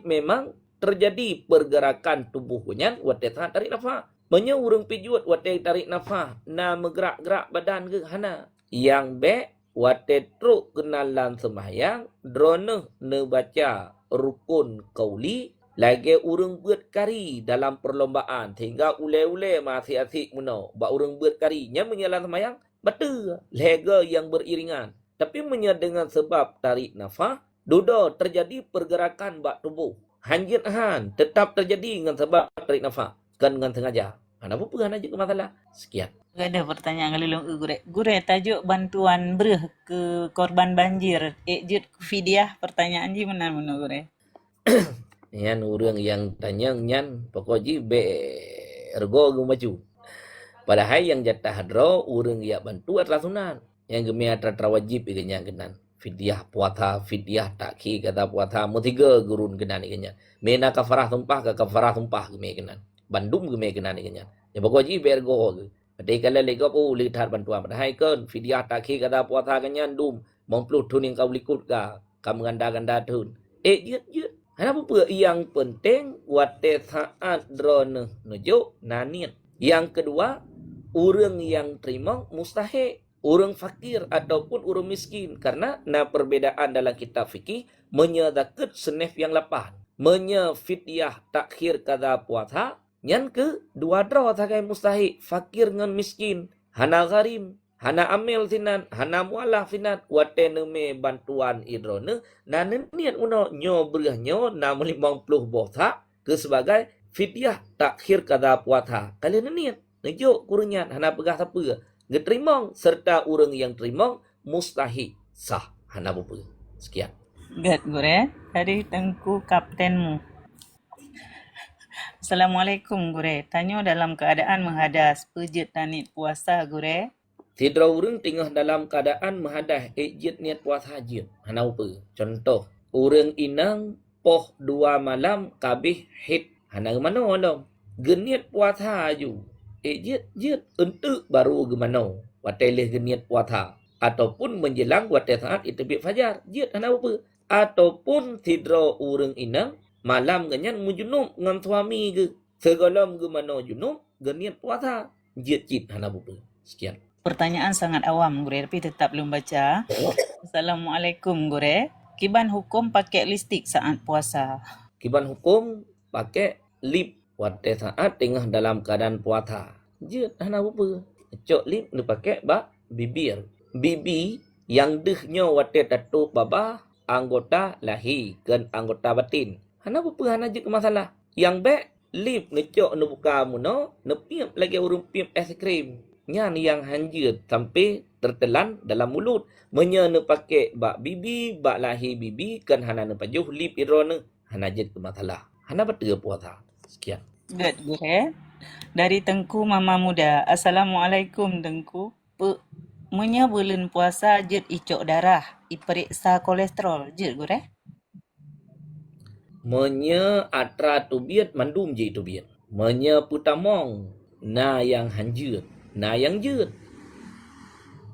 Memang terjadi pergerakan tubuhnya wate tarik nafas. Menya urang pijuat wate tarik nafas na megerak-gerak badan ke hana. Yang be wate truk kenalan sembahyang drone ne baca rukun qauli lagi urang buat kari dalam perlombaan sehingga ule-ule masih asik muno ba urang buat kari nya menyalan sembahyang betul lega yang beriringan tapi menya dengan sebab tarik nafas dodo terjadi pergerakan bak tubuh. Hanjit han tetap terjadi dengan sebab tarik nafas. Kan dengan sengaja. Kenapa pun aja ke masalah. Sekian. Ada pertanyaan galilung gure. Gure tajuk bantuan bereh ke korban banjir. Jut fidyah pertanyaan ji mana gure. Yan urang yang tanya nyan pokoknya be ergo maju. Padahal yang jatah hadro urang ya bantu adalah sunan. Yang gemi adalah wajib iganya genan. Fidyah puasa, fidyah takki kata puasa mutiga gurun genan iganya. Mena kafarah tumpah ke kafarah tumpah gemi genan. Bandum gemi genan iganya. Ya pokoknya bergo. Padahal kalau lego pu lihat bantuan padahal kan fidyah takki kata puasa ganyan dum. Mempluh tun yang kau likut ka. Kamu ganda-ganda tun. Jut. Kenapa pun yang penting wate saat drone nujuk nanian. Yang kedua, orang yang terima mustahil. Orang fakir ataupun orang miskin. Karena perbedaan dalam kitab fikih menyedakat senef yang lapan. Menyefidyah takhir kada puasa. Yang ke dua draw sakai mustahil. Fakir dengan miskin. Hana gharim. Hana amil sinan. Hana mualah sinan. Wate neme bantuan idrone. Dan niat uno nyo berah nyo 50 bosa. Ke sebagai fidyah takhir kada puasa. Kalian niat. Nejuk kurunyan. Hana pegah siapa. Ngeterima serta orang yang terima mustahil sah. Hana apa. Sekian. Gat gure dari Tengku Kaptenmu. Assalamualaikum gure. Tanya dalam keadaan menghadas pejit tanit puasa gure. Tidra urang tengah dalam keadaan menhadah ejit niat puasa hajat. Hana apa? Contoh, urang inang poh 2 malam kabih hit. Hana mana alam? Geniat puasa haju. Ejit untuk baru gemano. Watai geniat puasa. Ataupun menjelang watai saat itu bit fajar. Jit hana apa? Ataupun tidra urang inang malam ganyan mujunub dengan suami ke. Segalam gemano junub geniat puasa. Jit hana apa? Sekian. Pertanyaan sangat awam, Gure, tapi tetap belum baca. Assalamualaikum, Gure. Kiban hukum pakai lipstik saat puasa? Kiban hukum pakai lip pada saat tengah dalam keadaan puasa. Je, hana apa? Cok lip ni pakai bibir. Bibi yang dehnya wate tatu baba anggota lahi dan anggota batin. Hana apa hana je ke masalah. Yang baik lip ni cok ni buka muno, ni piap lagi urung piap es krim. Nyan yang hanjut sampai tertelan dalam mulut. Menya ne pakai bak bibi, bak lahi bibi, kan hana ne pajuh lip irona. Hana jet ke masalah. Hana betul puasa. Sekian. Good, Gure. Dari Tengku Mama Muda. Assalamualaikum, Tengku. Menya bulan puasa jet icok darah, iperiksa kolesterol. Jet, Gure? Menya atra tubiat mandum je tubiat. Menya putamong na yang hanjut. Na yang jut.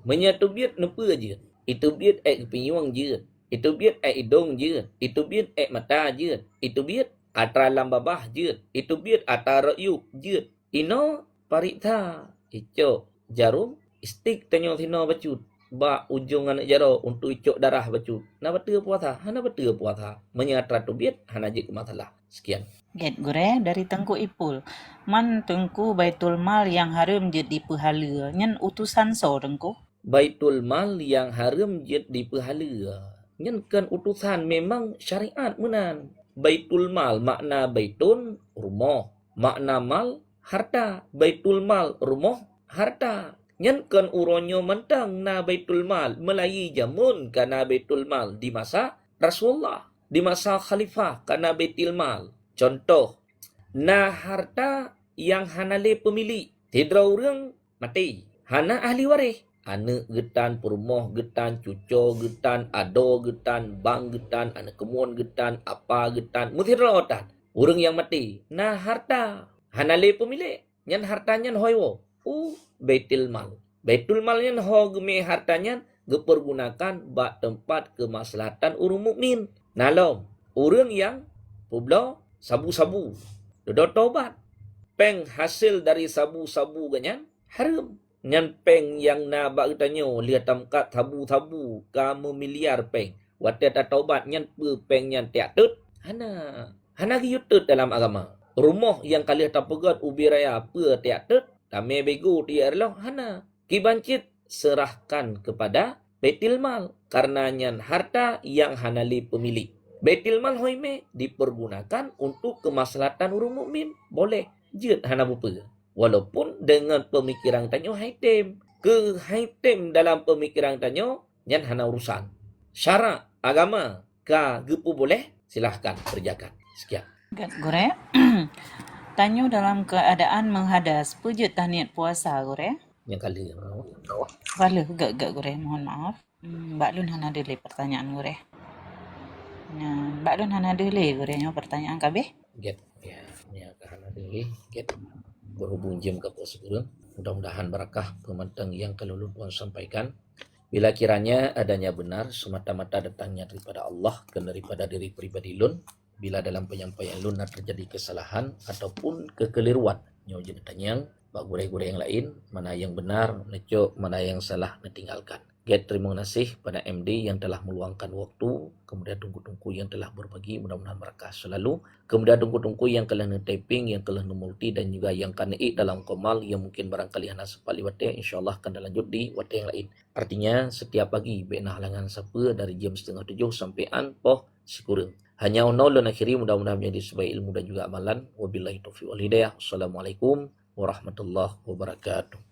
Menyatu biat nupa je. Itu biat kepinyuang je. Itu biat hidung je. Itu biat mata je. Itu biat atra lambabah je. Itu biat atra yuk je. Ino parikta. Icok jarum. Stik tanyo sino bacut. Ba ujung anak jaro untuk icok darah bacut. Na betul puasa. Hana betul puasa. Menyatra tu biat. Hana je ke masalah. Sekian. Get, Gure, dari Tengku Ipul. Man Tengku Baitul Mal yang haram jadi pahala. Nyen utusan so, Tengku? Baitul Mal yang haram jadi pahala. Nyen kan utusan memang syariat menan. Baitul Mal makna baitun rumah. Makna mal harta. Baitul Mal rumah harta. Nyen kan uronyo mentang na Baitul Mal. Melayi jamun kana Baitul Mal di masa Rasulullah. Di masa Khalifah kana Baitul Mal. Contoh, na harta yang hanale pemilik. Tidra orang mati. Hana ahli waris. Anak getan, perumah getan, cucu getan, ado getan, bang getan, anak kemuan getan, apa getan. Mutidra otan. Orang yang mati. Na harta. Hanale pemilik. Nyan hartanya hoiwo. Baitul Mal. Baitul Mal yang ho geme hartanya dipergunakan bak tempat kemaslahatan orang mukmin. Nalom. Orang yang publo sabu-sabu. Dodot tobat. Peng hasil dari sabu-sabu ganyan haram. Nyan peng yang na bak tanyo lihat tamkat sabu-sabu kamu miliar peng. Wate ta tobat nyan peng nyan tiak tut. Hana giyutut dalam agama. Rumah yang kalian tak pegat ubi raya apa tiak tut. Tame bego tiak erloh. Hana. Kibancit serahkan kepada Baitul Mal. Karena nyan harta yang hanali pemilik. Baitul Mal hoime dipergunakan untuk kemaslahatan orang mukmin. Boleh. Jut hana bupa. Walaupun dengan pemikiran tanyo haitem. Ke haitem dalam pemikiran tanyo, nyan hana urusan. Syarak agama ka gepu boleh, silahkan kerjakan. Sekian. Gure. Tanyo dalam keadaan menghadas. Pujut tahniat puasa, Gure. Yang kali. Kala, gak Gure. Mohon maaf. Mbak Lun hana ada pertanyaan, Gure. Mbak Lun hana dele gorengnya pertanyaan kabeh. Get ya hana dele get berhubung jam ke sekurang. Mudah-mudahan barakah pemantang yang kelulun Tuhan sampaikan. Bila kiranya adanya benar semata-mata datangnya daripada Allah dan daripada diri pribadi lun. Bila dalam penyampaian lun terjadi kesalahan ataupun kekeliruan nyo jenatanya bak gure-gure yang lain, mana yang benar necok, mana yang salah ditinggalkan. Get terima kasih pada MD yang telah meluangkan waktu, kemudian tungku-tungku yang telah berbagi, mudah-mudahan berkah selalu. Kemudian tungku-tungku yang telah typing, yang telah multi dan juga yang kanei dalam komal yang mungkin barangkali hana sepali wate, insyaallah akan lanjut di wate yang lain. Artinya setiap pagi bena halangan sapa dari jam 6:30 sampai poh sekurang. Hanya ulun akhiri mudah-mudahan menjadi sebaik ilmu dan juga amalan. Wabillahi taufiq wal hidayah. Assalamualaikum warahmatullahi wabarakatuh.